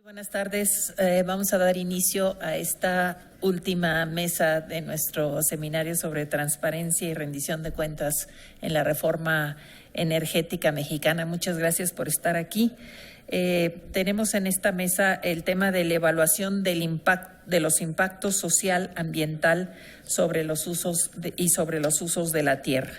Buenas tardes. Vamos a dar inicio a esta última mesa de nuestro seminario sobre transparencia y rendición de cuentas en la reforma energética mexicana. Muchas gracias por estar aquí. Tenemos en esta mesa el tema de la evaluación de los impactos social, ambiental sobre los usos de la tierra.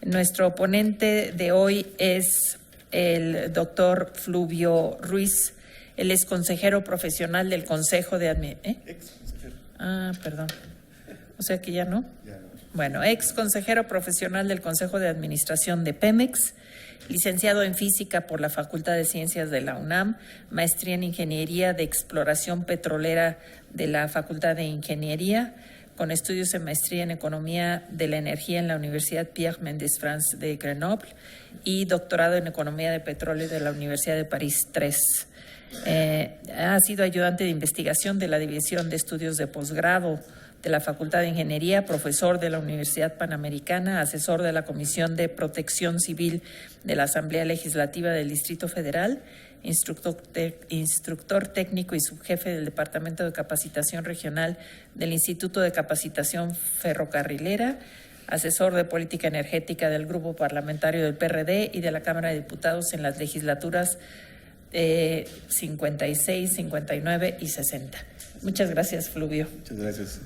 Nuestro ponente de hoy es el doctor Fluvio Ruiz. Él es consejero profesional del Consejo de Administración. Ex consejero. Perdón. O sea que ya no. Ya no. Bueno, ex consejero profesional del Consejo de Administración de Pemex, licenciado en Física por la Facultad de Ciencias de la UNAM, maestría en Ingeniería de Exploración Petrolera de la Facultad de Ingeniería, con estudios en maestría en Economía de la Energía en la Universidad Pierre Mendès France de Grenoble y doctorado en Economía de Petróleo de la Universidad de París III. Ha sido ayudante de investigación de la División de Estudios de Posgrado de la Facultad de Ingeniería, profesor de la Universidad Panamericana, asesor de la Comisión de Protección Civil de la Asamblea Legislativa del Distrito Federal, instructor técnico y subjefe del Departamento de Capacitación Regional del Instituto de Capacitación Ferrocarrilera, asesor de política energética del Grupo Parlamentario del PRD y de la Cámara de Diputados en las legislaturas 56, 59 y 60. Muchas gracias, Fluvio. Muchas gracias,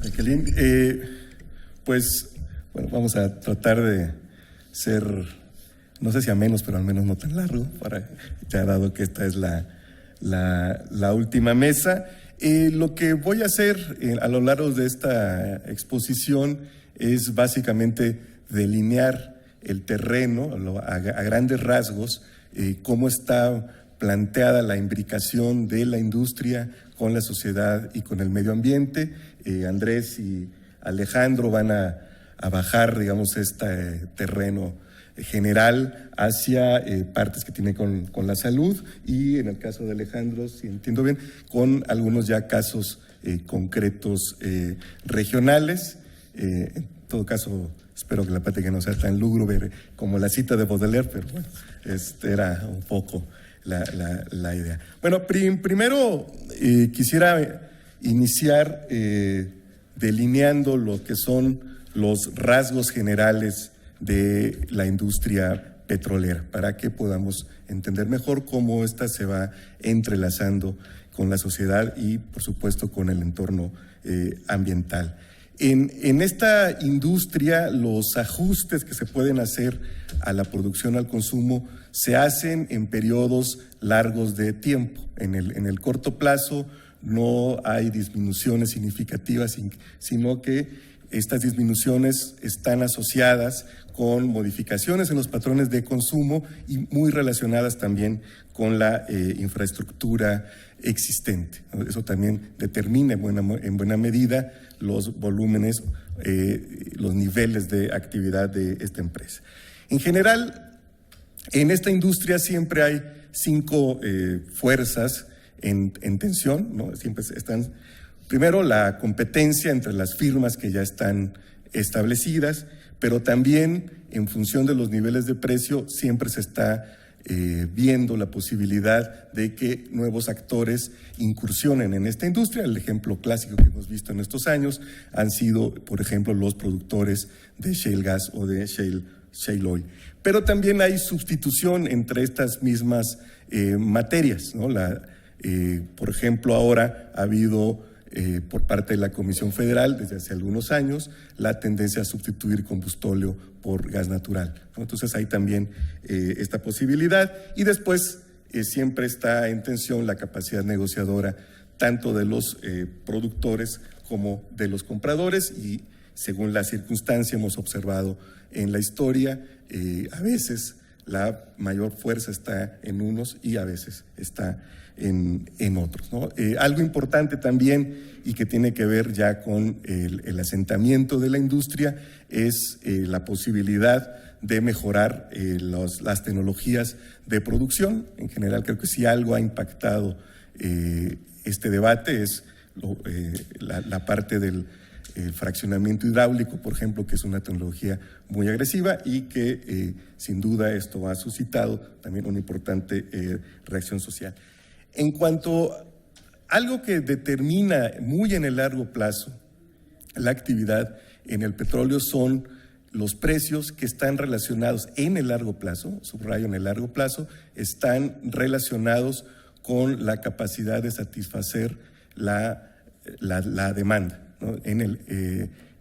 Jacqueline. Pues, bueno, vamos a tratar de ser, no sé si a menos, pero al menos no tan largo, ya dado que esta es la última mesa. Lo que voy a hacer a lo largo de esta exposición es básicamente delinear el terreno a grandes rasgos, cómo está planteada la imbricación de la industria con la sociedad y con el medio ambiente. Andrés y Alejandro van a bajar, digamos, este terreno general hacia partes que tienen con la salud y, en el caso de Alejandro, si entiendo bien, con algunos ya casos concretos regionales. En todo caso, espero que la plática no sea tan lúgubre como la cita de Baudelaire, pero bueno, era un poco la idea. Bueno, primero quisiera iniciar delineando lo que son los rasgos generales de la industria petrolera, para que podamos entender mejor cómo ésta se va entrelazando con la sociedad y, por supuesto, con el entorno ambiental. En esta industria, los ajustes que se pueden hacer a la producción, al consumo, se hacen en periodos largos de tiempo. En el corto plazo no hay disminuciones significativas, sino que estas disminuciones están asociadas con modificaciones en los patrones de consumo y muy relacionadas también con la infraestructura existente. Eso también determina en buena medida los volúmenes, los niveles de actividad de esta empresa. En general, en esta industria siempre hay 5 fuerzas en tensión, ¿no? Siempre están, primero, la competencia entre las firmas que ya están establecidas, pero también en función de los niveles de precio siempre se está viendo la posibilidad de que nuevos actores incursionen en esta industria. El ejemplo clásico que hemos visto en estos años han sido, por ejemplo, los productores de shale gas o de shale oil. Pero también hay sustitución entre estas mismas materias, ¿no? Por ejemplo, ahora ha habido por parte de la Comisión Federal, desde hace algunos años, la tendencia a sustituir combustóleo por gas natural, ¿no? Entonces hay también esta posibilidad y después siempre está en tensión la capacidad negociadora tanto de los productores como de los compradores y, según la circunstancia, hemos observado en la historia, a veces la mayor fuerza está en unos y a veces está en otros, ¿no? Algo importante también y que tiene que ver ya con el asentamiento de la industria es la posibilidad de mejorar las tecnologías de producción. En general, creo que si algo ha impactado este debate es la parte del fraccionamiento hidráulico, por ejemplo, que es una tecnología muy agresiva y que sin duda esto ha suscitado también una importante reacción social. En cuanto a algo que determina muy en el largo plazo la actividad en el petróleo son los precios que están relacionados en el largo plazo, subrayo en el largo plazo, están relacionados con la capacidad de satisfacer la demanda, ¿no?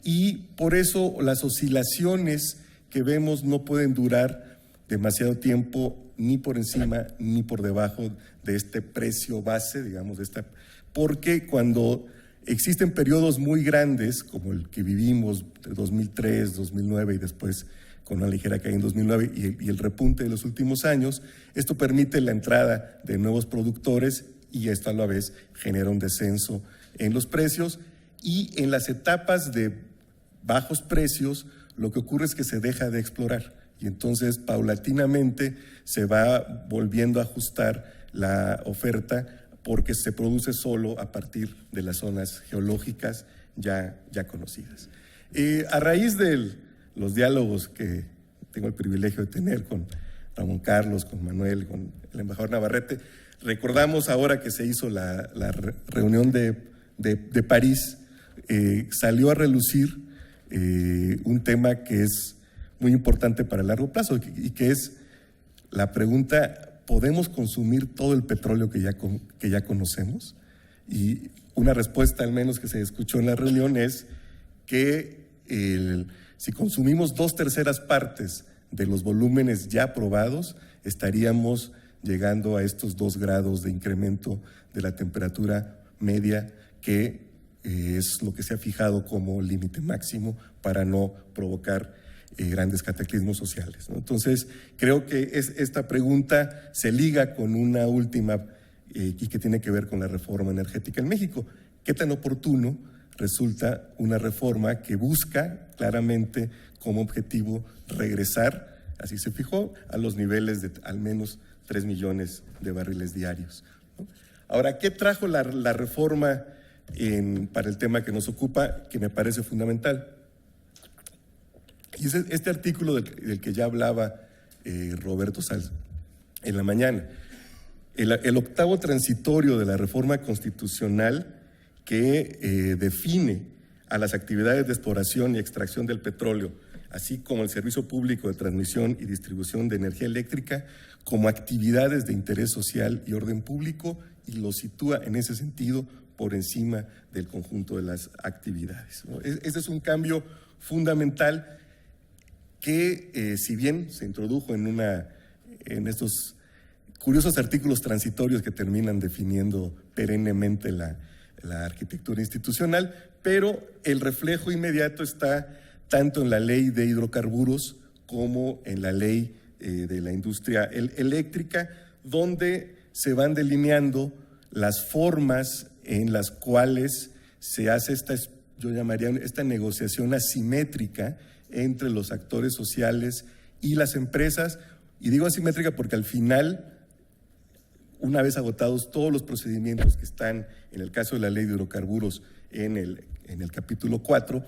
Y por eso las oscilaciones que vemos no pueden durar demasiado tiempo ni por encima ni por debajo de este precio base, digamos, porque cuando existen periodos muy grandes, como el que vivimos de 2003, 2009 y después con una ligera caída en 2009 y el repunte de los últimos años, esto permite la entrada de nuevos productores y esto a la vez genera un descenso en los precios, y en las etapas de bajos precios lo que ocurre es que se deja de explorar y entonces paulatinamente se va volviendo a ajustar la oferta porque se produce solo a partir de las zonas geológicas ya conocidas. A raíz de los diálogos que tengo el privilegio de tener con Ramón Carlos, con Manuel, con el embajador Navarrete, recordamos ahora que se hizo la reunión de París, salió a relucir un tema que es muy importante para el largo plazo y que es la pregunta: ¿podemos consumir todo el petróleo que ya conocemos? Y una respuesta, al menos que se escuchó en la reunión, es que si consumimos 2/3 partes de los volúmenes ya probados, estaríamos llegando a estos 2 grados de incremento de la temperatura media, que es lo que se ha fijado como límite máximo para no provocar grandes cataclismos sociales, ¿no? Entonces, creo que esta pregunta se liga con una última y que tiene que ver con la reforma energética en México. ¿Qué tan oportuno resulta una reforma que busca claramente como objetivo regresar, así se fijó, a los niveles de al menos 3 millones de barriles diarios, ¿no? Ahora, ¿qué trajo la reforma para el tema que nos ocupa, que me parece fundamental? Y es este artículo del que ya hablaba Roberto Salz en la mañana. El octavo transitorio de la reforma constitucional que define a las actividades de exploración y extracción del petróleo, así como el servicio público de transmisión y distribución de energía eléctrica, como actividades de interés social y orden público, y lo sitúa en ese sentido por encima del conjunto de las actividades, ¿no? Ese es un cambio fundamental que, si bien se introdujo en estos curiosos artículos transitorios que terminan definiendo perennemente la arquitectura institucional, pero el reflejo inmediato está tanto en la ley de hidrocarburos como en la ley de la industria eléctrica, donde se van delineando las formas en las cuales se hace yo llamaría esta negociación asimétrica entre los actores sociales y las empresas. Y digo asimétrica porque al final, una vez agotados todos los procedimientos que están en el caso de la ley de hidrocarburos en el capítulo 4,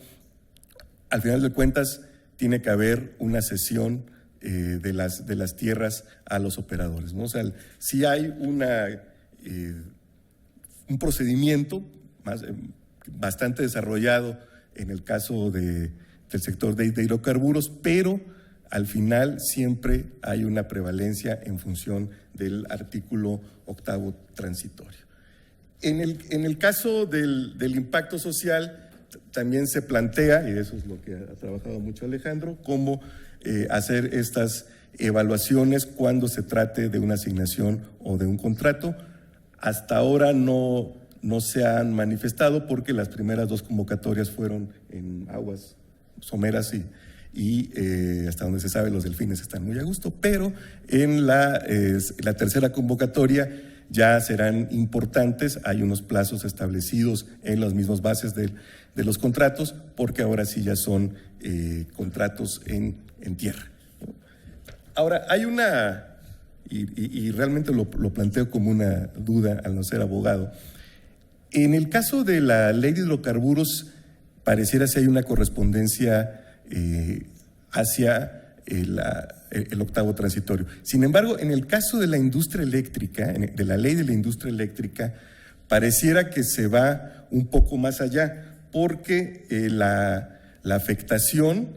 al final de cuentas tiene que haber una cesión de las tierras a los operadores, ¿no? O sea, si hay un procedimiento bastante desarrollado en el caso del sector de hidrocarburos, pero al final siempre hay una prevalencia en función del artículo octavo transitorio. En el caso del impacto social, también se plantea, y eso es lo que ha trabajado mucho Alejandro, cómo hacer estas evaluaciones cuando se trate de una asignación o de un contrato. Hasta ahora no se han manifestado porque las primeras 2 convocatorias fueron en aguas someras y hasta donde se sabe los delfines están muy a gusto, pero en la tercera convocatoria ya serán importantes. Hay unos plazos establecidos en las mismas bases de los contratos, porque ahora sí ya son contratos en tierra. Ahora, hay y realmente lo planteo como una duda al no ser abogado. En el caso de la ley de hidrocarburos, pareciera si hay una correspondencia hacia el octavo transitorio. Sin embargo, en el caso de la industria eléctrica, de la ley de la industria eléctrica, pareciera que se va un poco más allá, porque la afectación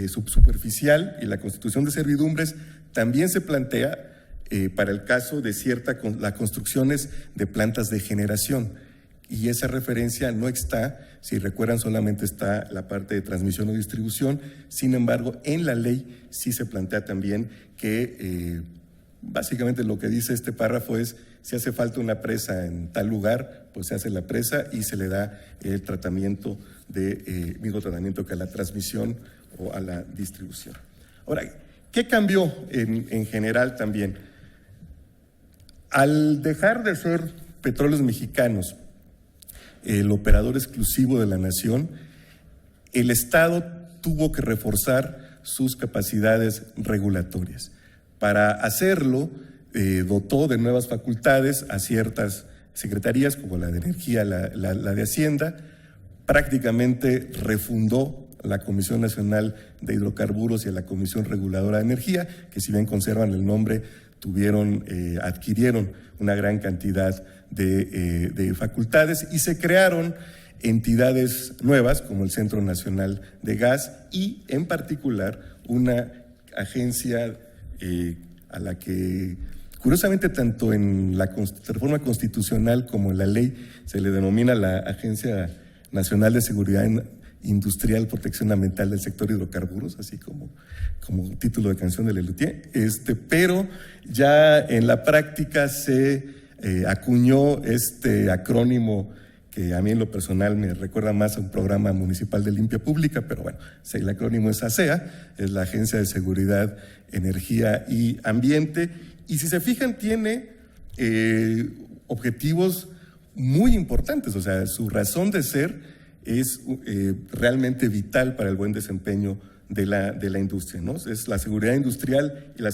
subsuperficial y la constitución de servidumbres también se plantea para el caso de las construcciones de plantas de generación. Y esa referencia no está, si recuerdan, solamente está la parte de transmisión o distribución. Sin embargo, en la ley sí se plantea también que básicamente lo que dice este párrafo es: si hace falta una presa en tal lugar, pues se hace la presa y se le da el tratamiento mismo tratamiento que a la transmisión o a la distribución. Ahora, ¿qué cambió en general también? Al dejar de ser Petróleos Mexicanos el operador exclusivo de la nación, el Estado tuvo que reforzar sus capacidades regulatorias. Para hacerlo, dotó de nuevas facultades a ciertas secretarías, como la de Energía, la de Hacienda, prácticamente refundó la Comisión Nacional de Hidrocarburos y a la Comisión Reguladora de Energía, que si bien conservan el nombre, adquirieron una gran cantidad de facultades, y se crearon entidades nuevas como el Centro Nacional de Gas y en particular una agencia a la que curiosamente tanto en la reforma constitucional como en la ley se le denomina la Agencia Nacional de Seguridad Industrial, Protección Ambiental del Sector Hidrocarburos, así como título de canción de Lelutier, pero ya en la práctica se acuñó este acrónimo que a mí en lo personal me recuerda más a un programa municipal de limpia pública, pero bueno, el acrónimo es ASEA, es la Agencia de Seguridad, Energía y Ambiente, y si se fijan tiene objetivos muy importantes, o sea, su razón de ser es realmente vital para el buen desempeño de la industria, ¿no? Es la seguridad industrial y la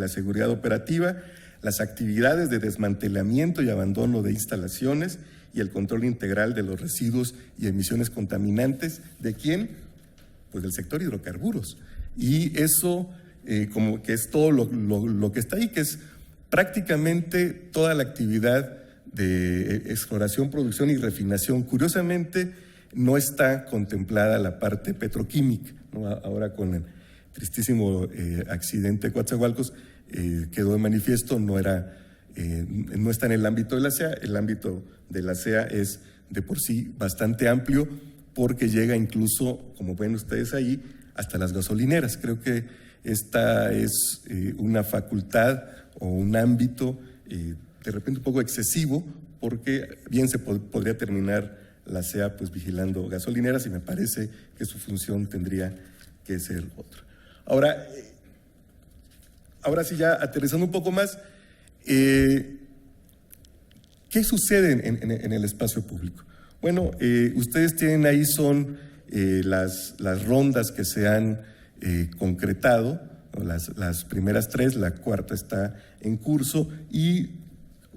seguridad operativa, las actividades de desmantelamiento y abandono de instalaciones y el control integral de los residuos y emisiones contaminantes. ¿De quién? Pues del sector hidrocarburos. Y eso como que es todo lo que está ahí, que es prácticamente toda la actividad de exploración, producción y refinación. Curiosamente, no está contemplada la parte petroquímica, ¿no? Ahora con el tristísimo accidente de Coatzacoalcos quedó de manifiesto, no está en el ámbito de la SEA. El ámbito de la SEA es de por sí bastante amplio, porque llega incluso, como ven ustedes ahí, hasta las gasolineras. Creo que esta es una facultad o un ámbito de repente un poco excesivo, porque bien se podría terminar la SEA pues vigilando gasolineras, y me parece que su función tendría que ser otra. Ahora sí, ya aterrizando un poco más, ¿qué sucede en el espacio público? Bueno, ustedes tienen ahí son las rondas que se han concretado, ¿no? Las primeras 3, la cuarta está en curso, y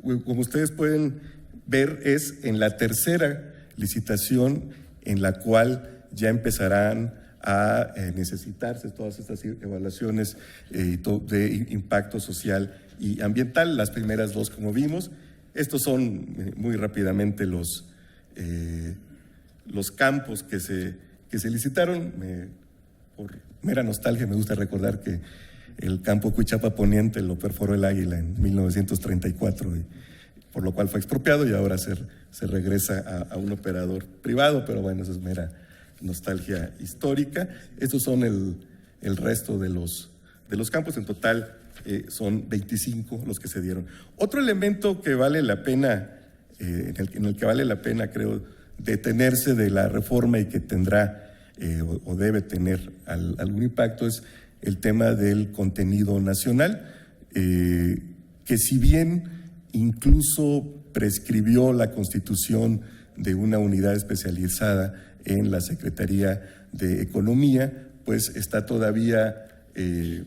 como ustedes pueden ver, es en la tercera licitación en la cual ya empezarán a necesitarse todas estas evaluaciones de impacto social y ambiental. Las primeras 2, como vimos, estos son muy rápidamente los campos que se licitaron. Por mera nostalgia me gusta recordar que el campo Cuichapa Poniente lo perforó el Águila en 1934, y por lo cual fue expropiado, y ahora se regresa a un operador privado, pero bueno, eso es mera nostalgia histórica. Estos son el resto de los campos. En total son 25 los que se dieron. Otro elemento que vale la pena, en el que vale la pena, creo, detenerse de la reforma y que tendrá o debe tener algún impacto, es el tema del contenido nacional, que si bien incluso prescribió la constitución de una unidad especializada en la Secretaría de Economía, pues está todavía en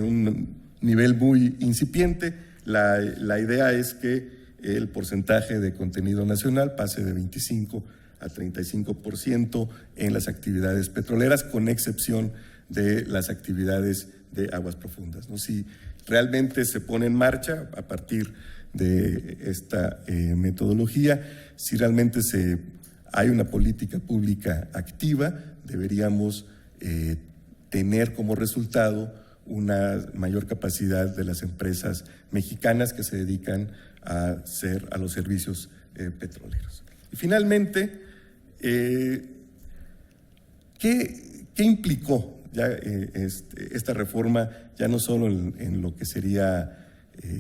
un nivel muy incipiente. La idea es que el porcentaje de contenido nacional pase de 25 a 35% en las actividades petroleras, con excepción de las actividades de aguas profundas, ¿no? Si realmente se pone en marcha a partir de esta metodología, si realmente hay una política pública activa, deberíamos tener como resultado una mayor capacidad de las empresas mexicanas que se dedican a los servicios petroleros. Y finalmente, ¿qué implicó ya esta reforma, ya no solo en lo que sería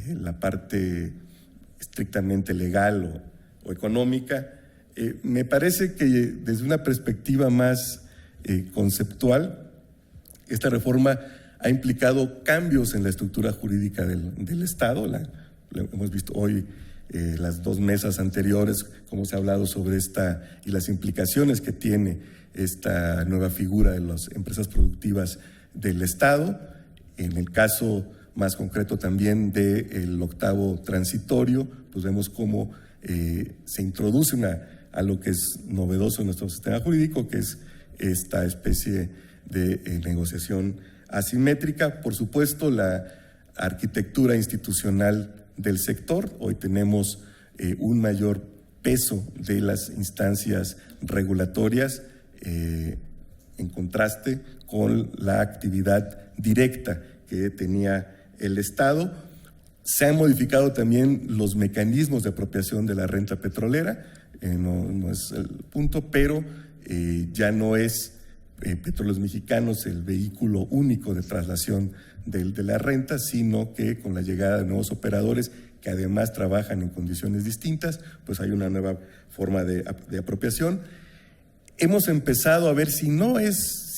la parte estrictamente legal o económica? Me parece que desde una perspectiva más conceptual, esta reforma ha implicado cambios en la estructura jurídica del Estado. Lo hemos visto hoy, las dos mesas anteriores, cómo se ha hablado sobre esta y las implicaciones que tiene esta nueva figura de las empresas productivas del Estado. En el caso más concreto también del octavo transitorio, pues vemos cómo se introduce a lo que es novedoso en nuestro sistema jurídico, que es esta especie de negociación asimétrica. Por supuesto, la arquitectura institucional del sector. Hoy tenemos un mayor peso de las instancias regulatorias en contraste con la actividad directa que tenía el Estado. Se han modificado también los mecanismos de apropiación de la renta petrolera, no es el punto, pero ya no es Petróleos Mexicanos el vehículo único de traslación de la renta, sino que con la llegada de nuevos operadores que además trabajan en condiciones distintas, pues hay una nueva forma de apropiación. Hemos empezado a ver si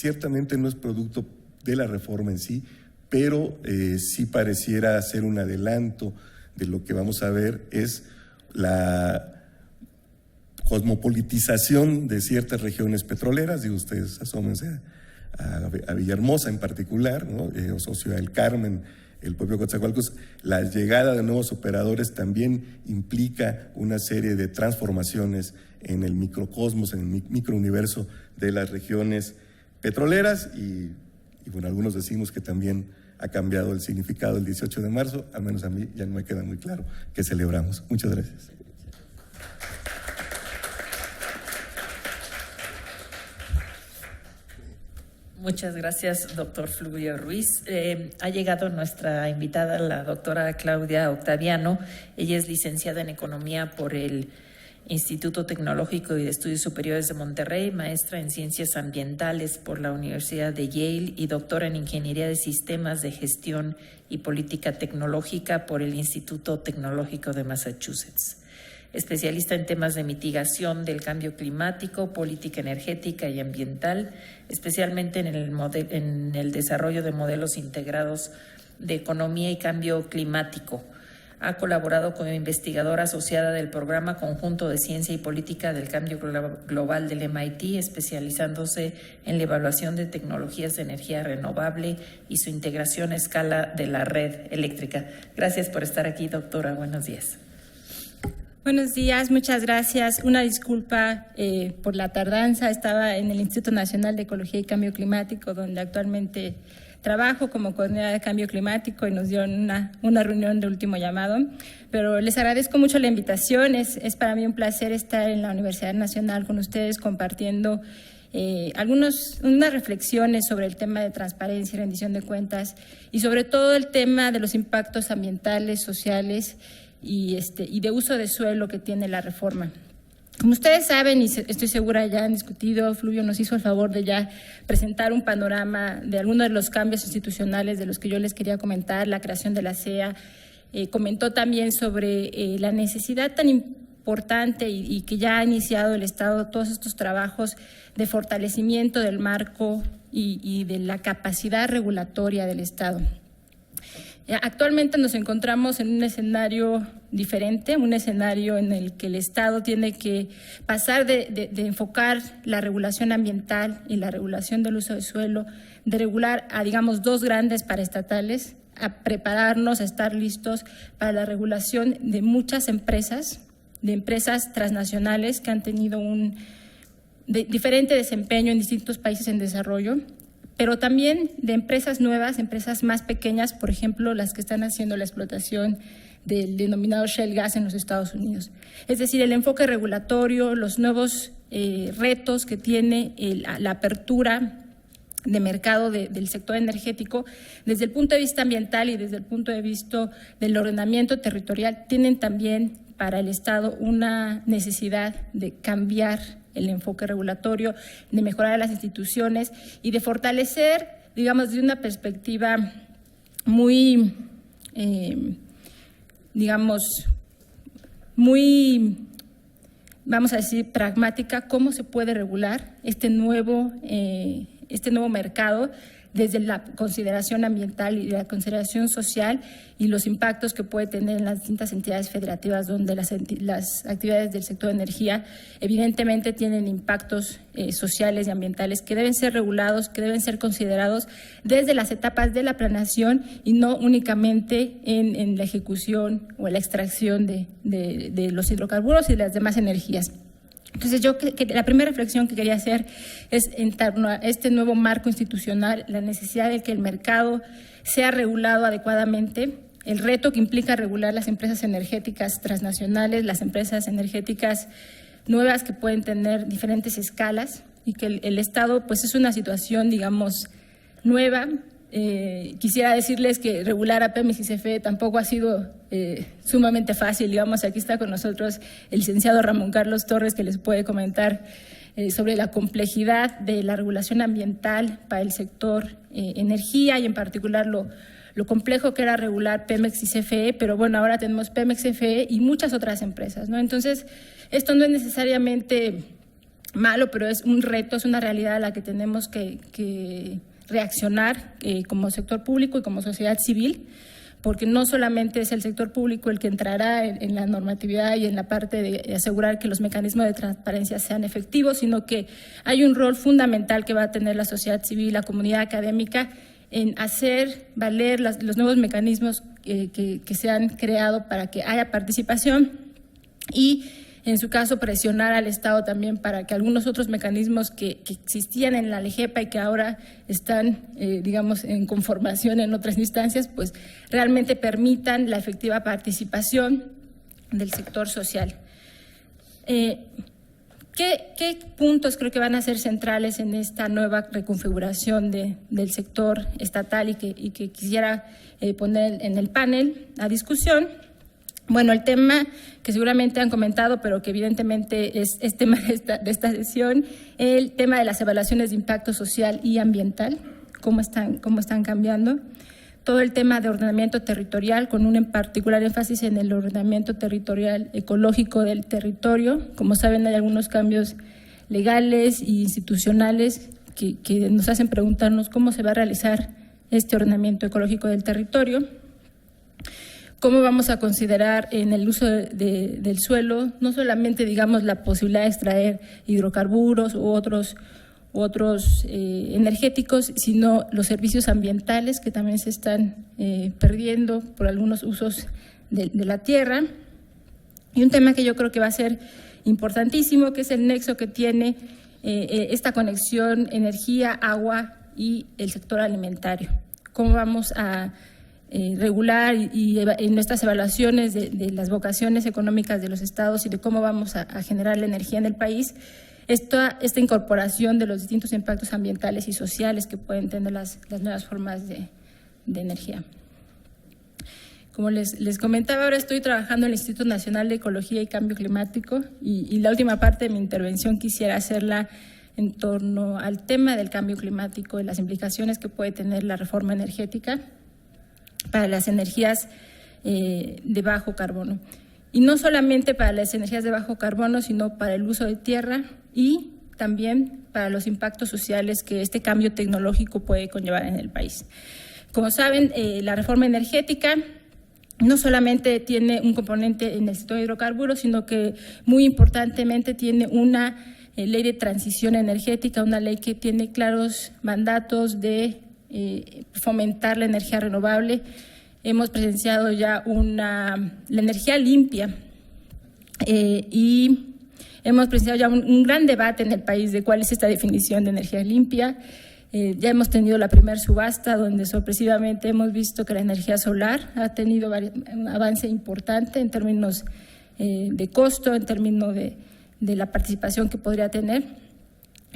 ciertamente no es producto de la reforma en sí, pero sí pareciera ser un adelanto de lo que vamos a ver, es la cosmopolitización de ciertas regiones petroleras. Digo, ustedes asómense a Villahermosa en particular, ¿no? O Ciudad del Carmen, el propio Coatzacoalcos. La llegada de nuevos operadores también implica una serie de transformaciones en el microcosmos, en el microuniverso de las regiones petroleras y bueno, algunos decimos que también ha cambiado el significado el 18 de marzo, al menos a mí ya no me queda muy claro qué celebramos. Muchas gracias. Muchas gracias, doctor Fluvio Ruiz. Ha llegado nuestra invitada, la doctora Claudia Octaviano. Ella es licenciada en Economía por el Instituto Tecnológico y de Estudios Superiores de Monterrey, maestra en Ciencias Ambientales por la Universidad de Yale y doctora en Ingeniería de Sistemas de Gestión y Política Tecnológica por el Instituto Tecnológico de Massachusetts. Especialista en temas de mitigación del cambio climático, política energética y ambiental, especialmente en el desarrollo de modelos integrados de economía y cambio climático. Ha colaborado como investigadora asociada del Programa Conjunto de Ciencia y Política del Cambio Global del MIT, especializándose en la evaluación de tecnologías de energía renovable y su integración a escala de la red eléctrica. Gracias por estar aquí, doctora. Buenos días. Buenos días, muchas gracias. Una disculpa por la tardanza. Estaba en el Instituto Nacional de Ecología y Cambio Climático, donde actualmente trabajo como coordinadora de cambio climático, y nos dieron una reunión de último llamado. Pero les agradezco mucho la invitación. Es para mí un placer estar en la Universidad Nacional con ustedes compartiendo unas reflexiones sobre el tema de transparencia y rendición de cuentas, y sobre todo el tema de los impactos ambientales, sociales y de uso de suelo que tiene la reforma. Como ustedes saben, y estoy segura ya han discutido, Fluvio nos hizo el favor de ya presentar un panorama de algunos de los cambios institucionales de los que yo les quería comentar, la creación de la CEA. Comentó también sobre la necesidad tan importante y que ya ha iniciado el Estado todos estos trabajos de fortalecimiento del marco y de la capacidad regulatoria del Estado. Actualmente nos encontramos en un escenario diferente, un escenario en el que el Estado tiene que pasar de enfocar la regulación ambiental y la regulación del uso de suelo, de regular a, digamos, dos grandes paraestatales, a prepararnos, a estar listos para la regulación de muchas empresas, de empresas transnacionales que han tenido un diferente desempeño en distintos países en desarrollo, pero también de empresas nuevas, empresas más pequeñas, por ejemplo, las que están haciendo la explotación del denominado shale gas en los Estados Unidos. Es decir, el enfoque regulatorio, los nuevos retos que tiene la apertura de mercado del sector energético, desde el punto de vista ambiental y desde el punto de vista del ordenamiento territorial, tienen también para el Estado una necesidad de cambiar el enfoque regulatorio, de mejorar las instituciones y de fortalecer, digamos, de una perspectiva muy, vamos a decir, pragmática, cómo se puede regular este nuevo mercado desde la consideración ambiental y la consideración social y los impactos que puede tener en las distintas entidades federativas, donde las actividades del sector de energía evidentemente tienen impactos sociales y ambientales que deben ser regulados, que deben ser considerados desde las etapas de la planeación y no únicamente en la ejecución o en la extracción de los hidrocarburos y de las demás energías. Entonces, la primera reflexión que quería hacer es en torno a este nuevo marco institucional, la necesidad de que el mercado sea regulado adecuadamente, el reto que implica regular las empresas energéticas transnacionales, las empresas energéticas nuevas que pueden tener diferentes escalas y que el Estado, pues es una situación, digamos, nueva. Quisiera decirles que regular a Pemex y CFE tampoco ha sido sumamente fácil. Digamos, aquí está con nosotros el licenciado Ramón Carlos Torres, que les puede comentar sobre la complejidad de la regulación ambiental para el sector energía y en particular lo complejo que era regular Pemex y CFE, pero bueno, ahora tenemos Pemex, CFE y muchas otras empresas, ¿no? Entonces, esto no es necesariamente malo, pero es un reto, es una realidad a la que tenemos que reaccionar como sector público y como sociedad civil, porque no solamente es el sector público el que entrará en la normatividad y en la parte de asegurar que los mecanismos de transparencia sean efectivos, sino que hay un rol fundamental que va a tener la sociedad civil, la comunidad académica, en hacer valer los nuevos mecanismos que se han creado para que haya participación y, en su caso, presionar al Estado también para que algunos otros mecanismos que existían en la LEGEPA y que ahora están, digamos, en conformación en otras instancias, pues realmente permitan la efectiva participación del sector social. ¿Qué puntos creo que van a ser centrales en esta nueva reconfiguración del sector estatal y que quisiera poner en el panel a discusión? Bueno, el tema que seguramente han comentado, pero que evidentemente es tema de esta sesión, el tema de las evaluaciones de impacto social y ambiental, cómo están cambiando. Todo el tema de ordenamiento territorial, con un en particular énfasis en el ordenamiento territorial ecológico del territorio. Como saben, hay algunos cambios legales e institucionales que nos hacen preguntarnos cómo se va a realizar este ordenamiento ecológico del territorio. Cómo vamos a considerar en el uso del suelo, no solamente, digamos, la posibilidad de extraer hidrocarburos u otros energéticos, sino los servicios ambientales que también se están perdiendo por algunos usos de la tierra. Y un tema que yo creo que va a ser importantísimo, que es el nexo que tiene esta conexión energía, agua y el sector alimentario. Cómo vamos a regular y en nuestras evaluaciones de las vocaciones económicas de los estados y de cómo vamos a generar la energía en el país, esta incorporación de los distintos impactos ambientales y sociales que pueden tener las nuevas formas de energía. Como les comentaba, ahora estoy trabajando en el Instituto Nacional de Ecología y Cambio Climático y la última parte de mi intervención quisiera hacerla en torno al tema del cambio climático y las implicaciones que puede tener la reforma energética para las energías de bajo carbono. Y no solamente para las energías de bajo carbono, sino para el uso de tierra y también para los impactos sociales que este cambio tecnológico puede conllevar en el país. Como saben, la reforma energética no solamente tiene un componente en el sector de hidrocarburos, sino que muy importantemente tiene una ley de transición energética, una ley que tiene claros mandatos de fomentar la energía renovable. Hemos presenciado ya la energía limpia y hemos presenciado ya un gran debate en el país de cuál es esta definición de energía limpia. Ya hemos tenido la primera subasta donde sorpresivamente hemos visto que la energía solar ha tenido un avance importante en términos de costo, en términos de la participación que podría tener.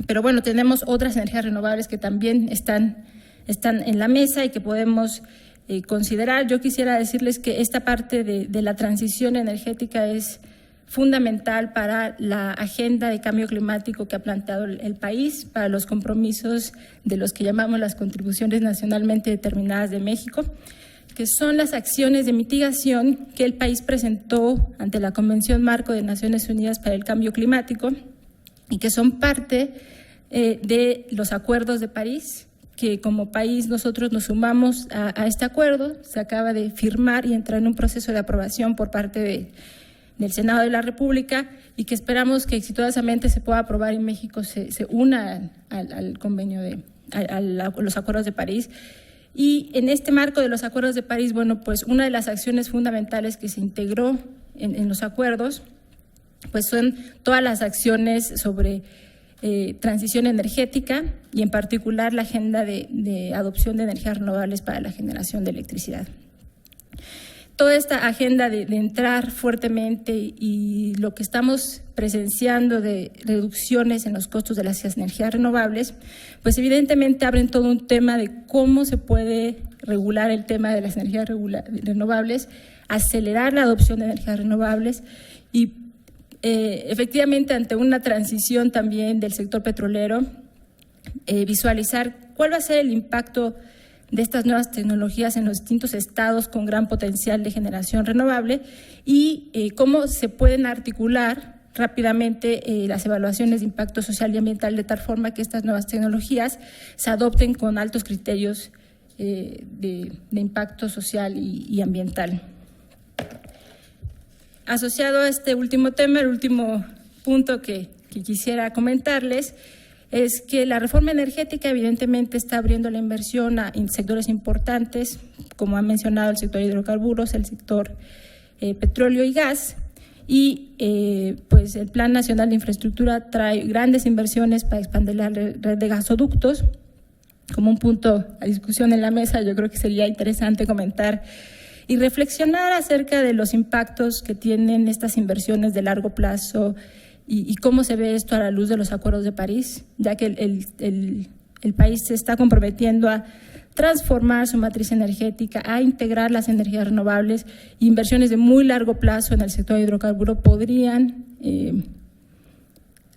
Pero bueno, tenemos otras energías renovables que también están en la mesa y que podemos considerar. Yo quisiera decirles que esta parte de la transición energética es fundamental para la agenda de cambio climático que ha planteado el país, para los compromisos de los que llamamos las contribuciones nacionalmente determinadas de México, que son las acciones de mitigación que el país presentó ante la Convención Marco de Naciones Unidas para el Cambio Climático y que son parte de los acuerdos de París, que como país nosotros nos sumamos a este acuerdo. Se acaba de firmar y entrar en un proceso de aprobación por parte del Senado de la República y que esperamos que exitosamente se pueda aprobar y México se una al convenio a los acuerdos de París. Y en este marco de los acuerdos de París, bueno, pues una de las acciones fundamentales que se integró en los acuerdos, pues son todas las acciones sobre transición energética y en particular la agenda de adopción de energías renovables para la generación de electricidad. Toda esta agenda de entrar fuertemente y lo que estamos presenciando de reducciones en los costos de las energías renovables, pues evidentemente abren todo un tema de cómo se puede regular el tema de las energías renovables, acelerar la adopción de energías renovables y efectivamente ante una transición también del sector petrolero, visualizar cuál va a ser el impacto de estas nuevas tecnologías en los distintos estados con gran potencial de generación renovable y cómo se pueden articular rápidamente las evaluaciones de impacto social y ambiental de tal forma que estas nuevas tecnologías se adopten con altos criterios de impacto social y ambiental. Asociado a este último tema, el último punto que quisiera comentarles es que la reforma energética evidentemente está abriendo la inversión en sectores importantes, como ha mencionado el sector de hidrocarburos, el sector petróleo y gas, y pues el Plan Nacional de Infraestructura trae grandes inversiones para expandir la red de gasoductos. Como un punto a discusión en la mesa, yo creo que sería interesante comentar y reflexionar acerca de los impactos que tienen estas inversiones de largo plazo y cómo se ve esto a la luz de los acuerdos de París, ya que el país se está comprometiendo a transformar su matriz energética, a integrar las energías renovables. Inversiones de muy largo plazo en el sector de hidrocarburo podrían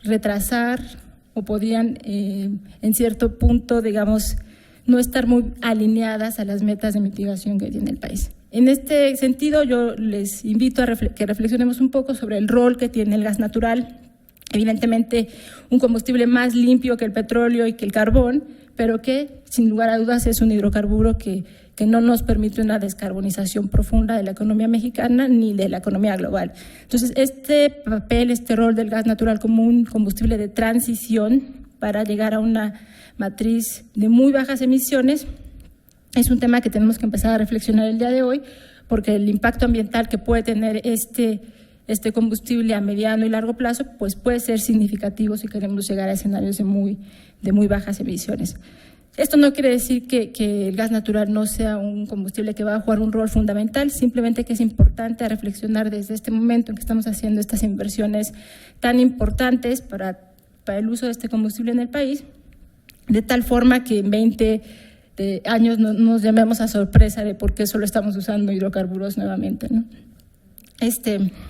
retrasar o podrían, en cierto punto, digamos, no estar muy alineadas a las metas de mitigación que tiene el país. En este sentido, yo les invito a que reflexionemos un poco sobre el rol que tiene el gas natural. Evidentemente, un combustible más limpio que el petróleo y que el carbón, pero que, sin lugar a dudas, es un hidrocarburo que no nos permite una descarbonización profunda de la economía mexicana ni de la economía global. Entonces, este papel, este rol del gas natural como un combustible de transición para llegar a una matriz de muy bajas emisiones, es un tema que tenemos que empezar a reflexionar el día de hoy, porque el impacto ambiental que puede tener este combustible a mediano y largo plazo, pues puede ser significativo si queremos llegar a escenarios de muy bajas emisiones. Esto no quiere decir que el gas natural no sea un combustible que va a jugar un rol fundamental, simplemente que es importante reflexionar desde este momento en que estamos haciendo estas inversiones tan importantes para el uso de este combustible en el país, de tal forma que en 20 años no nos llamemos a sorpresa de por qué solo estamos usando hidrocarburos nuevamente, ¿no?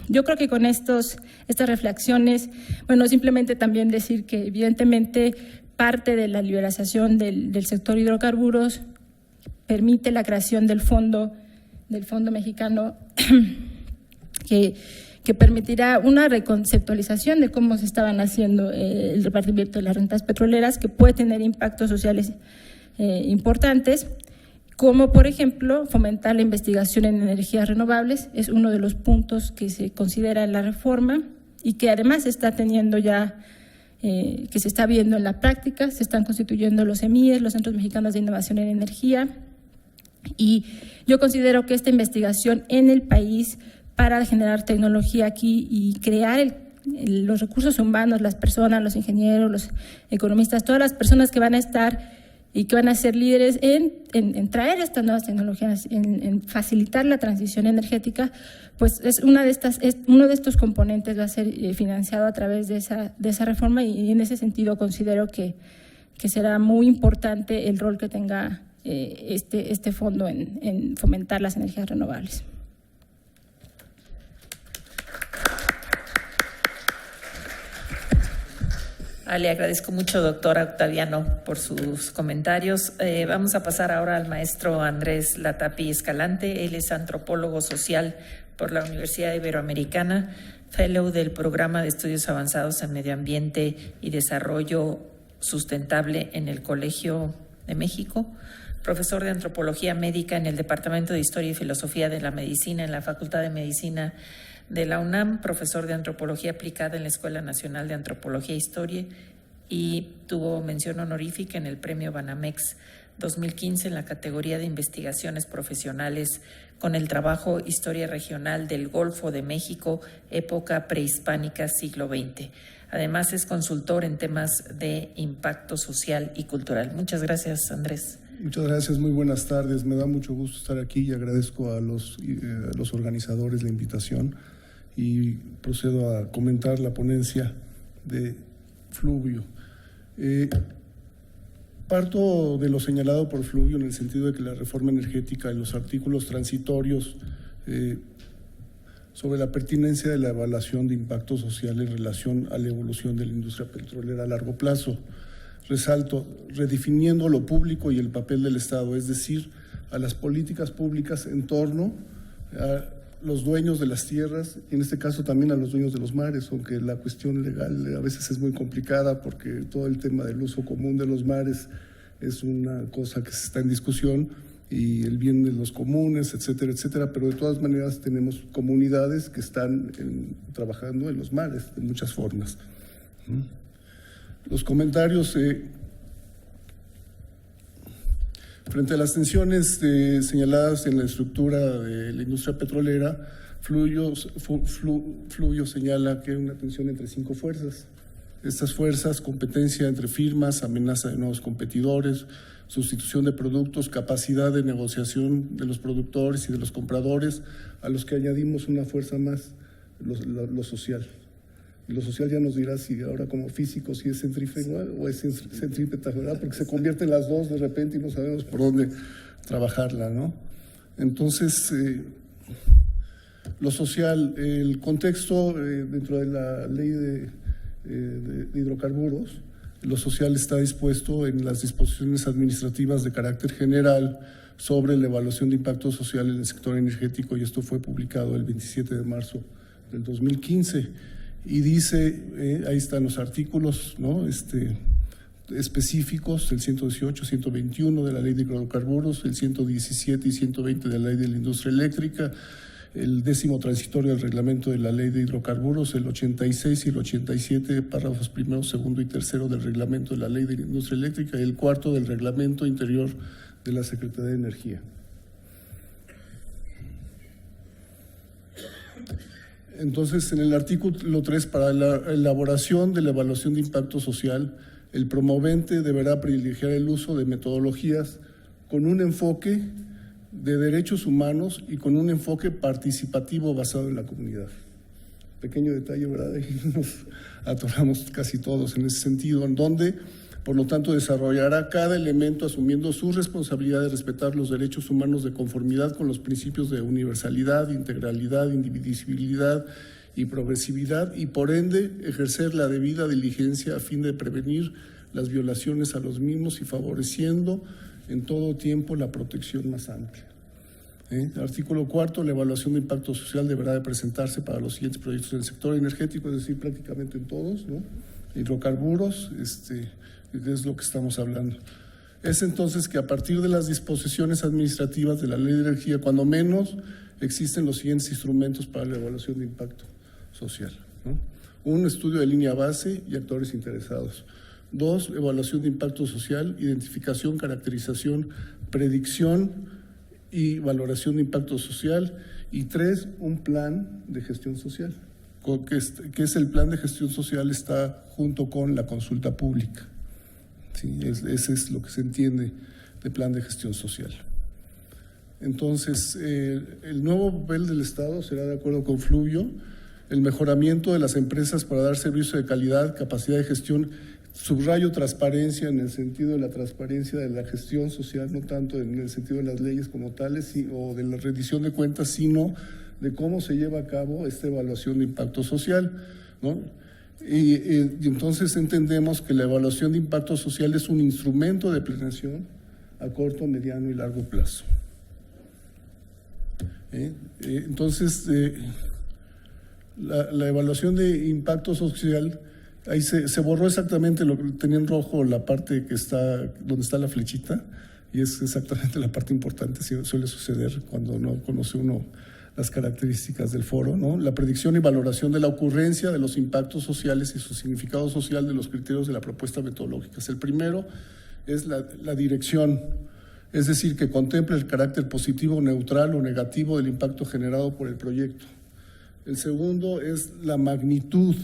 Yo creo que con estas reflexiones, bueno, simplemente también decir que evidentemente parte de la liberalización del sector hidrocarburos permite la creación del fondo mexicano que permitirá una reconceptualización de cómo se estaban haciendo el repartimiento de las rentas petroleras, que puede tener impactos sociales importantes, como por ejemplo fomentar la investigación en energías renovables. Es uno de los puntos que se considera en la reforma y que además se está teniendo ya, que se está viendo en la práctica. Se están constituyendo los CEMIES, los Centros Mexicanos de Innovación en Energía, y yo considero que esta investigación en el país para generar tecnología aquí y crear los recursos humanos, las personas, los ingenieros, los economistas, todas las personas que van a estar y que van a ser líderes en traer estas nuevas tecnologías, en facilitar la transición energética, pues es uno de estos componentes va a ser financiado a través de esa reforma, y en ese sentido considero que será muy importante el rol que tenga este fondo en fomentar las energías renovables. Le agradezco mucho, doctora Octaviano, por sus comentarios. Vamos a pasar ahora al maestro Andrés Latapy Escalante. Él es antropólogo social por la Universidad Iberoamericana, fellow del Programa de Estudios Avanzados en Medio Ambiente y Desarrollo Sustentable en el Colegio de México, profesor de Antropología Médica en el Departamento de Historia y Filosofía de la Medicina en la Facultad de Medicina de la UNAM, profesor de Antropología Aplicada en la Escuela Nacional de Antropología e Historia, y tuvo mención honorífica en el Premio Banamex 2015 en la categoría de Investigaciones Profesionales con el trabajo Historia Regional del Golfo de México, época prehispánica, siglo XX. Además, es consultor en temas de impacto social y cultural. Muchas gracias, Andrés. Muchas gracias, muy buenas tardes. Me da mucho gusto estar aquí y agradezco a los organizadores la invitación, y procedo a comentar la ponencia de Fluvio. Parto de lo señalado por Fluvio en el sentido de que la reforma energética y los artículos transitorios sobre la pertinencia de la evaluación de impacto social en relación a la evolución de la industria petrolera a largo plazo. Resalto, redefiniendo lo público y el papel del Estado, es decir, a las políticas públicas en torno a los dueños de las tierras, y en este caso también a los dueños de los mares, aunque la cuestión legal a veces es muy complicada porque todo el tema del uso común de los mares es una cosa que está en discusión, y el bien de los comunes, etcétera, etcétera, pero de todas maneras tenemos comunidades que están trabajando en los mares de muchas formas. Los comentarios frente a las tensiones señaladas en la estructura de la industria petrolera, Fluvio señala que hay una tensión entre 5 fuerzas. Estas fuerzas: competencia entre firmas, amenaza de nuevos competidores, sustitución de productos, capacidad de negociación de los productores y de los compradores, a los que añadimos una fuerza más, lo social. Y lo social ya nos dirá si ahora como físicos si es centrífuga o es centrípeta, ¿verdad? Porque se convierten las dos de repente y no sabemos por dónde trabajarla, ¿no? Entonces, lo social, el contexto dentro de la ley de hidrocarburos, lo social está dispuesto en las disposiciones administrativas de carácter general sobre la evaluación de impacto social en el sector energético, y esto fue publicado el 27 de marzo del 2015. Y dice, ahí están los artículos, ¿no? Específicos, el 118, 121 de la Ley de Hidrocarburos, el 117 y 120 de la Ley de la Industria Eléctrica, el 10º transitorio del Reglamento de la Ley de Hidrocarburos, el 86 y el 87, párrafos primero, segundo y tercero del Reglamento de la Ley de la Industria Eléctrica, y el 4º del Reglamento Interior de la Secretaría de Energía. Entonces, en el artículo 3, para la elaboración de la evaluación de impacto social, el promovente deberá privilegiar el uso de metodologías con un enfoque de derechos humanos y con un enfoque participativo basado en la comunidad. Pequeño detalle, ¿verdad? Y nos atoramos casi todos en ese sentido, en donde, por lo tanto, desarrollará cada elemento asumiendo su responsabilidad de respetar los derechos humanos de conformidad con los principios de universalidad, integralidad, indivisibilidad y progresividad, y por ende ejercer la debida diligencia a fin de prevenir las violaciones a los mismos y favoreciendo en todo tiempo la protección más amplia. Artículo 4, la evaluación de impacto social deberá de presentarse para los siguientes proyectos del sector energético, es decir, prácticamente en todos, ¿no? Hidrocarburos, es lo que estamos hablando. Es entonces que a partir de las disposiciones administrativas de la Ley de Energía, cuando menos, existen los siguientes instrumentos para la evaluación de impacto social, ¿no? Un estudio de línea base y actores interesados. 2, evaluación de impacto social, identificación, caracterización, predicción y valoración de impacto social. Y 3, un plan de gestión social, que es el plan de gestión social, está junto con la consulta pública. ¿sí? Ese es lo que se entiende de plan de gestión social. Entonces, el nuevo papel del Estado será, de acuerdo con Fluvio, el mejoramiento de las empresas para dar servicio de calidad, capacidad de gestión, subrayo transparencia en el sentido de la transparencia de la gestión social, no tanto en el sentido de las leyes como tales o de la rendición de cuentas, sino de cómo se lleva a cabo esta evaluación de impacto social, ¿no? Y entonces entendemos que la evaluación de impacto social es un instrumento de planeación a corto, mediano y largo plazo. Entonces, la evaluación de impacto social, ahí se borró exactamente lo que tenía en rojo, la parte que está, donde está la flechita, y es exactamente la parte importante, suele suceder cuando no conoce uno las características del foro, ¿no? La predicción y valoración de la ocurrencia de los impactos sociales y su significado social de los criterios de la propuesta metodológica. El primero es la dirección, es decir, que contemple el carácter positivo, neutral o negativo del impacto generado por el proyecto. El segundo es la magnitud,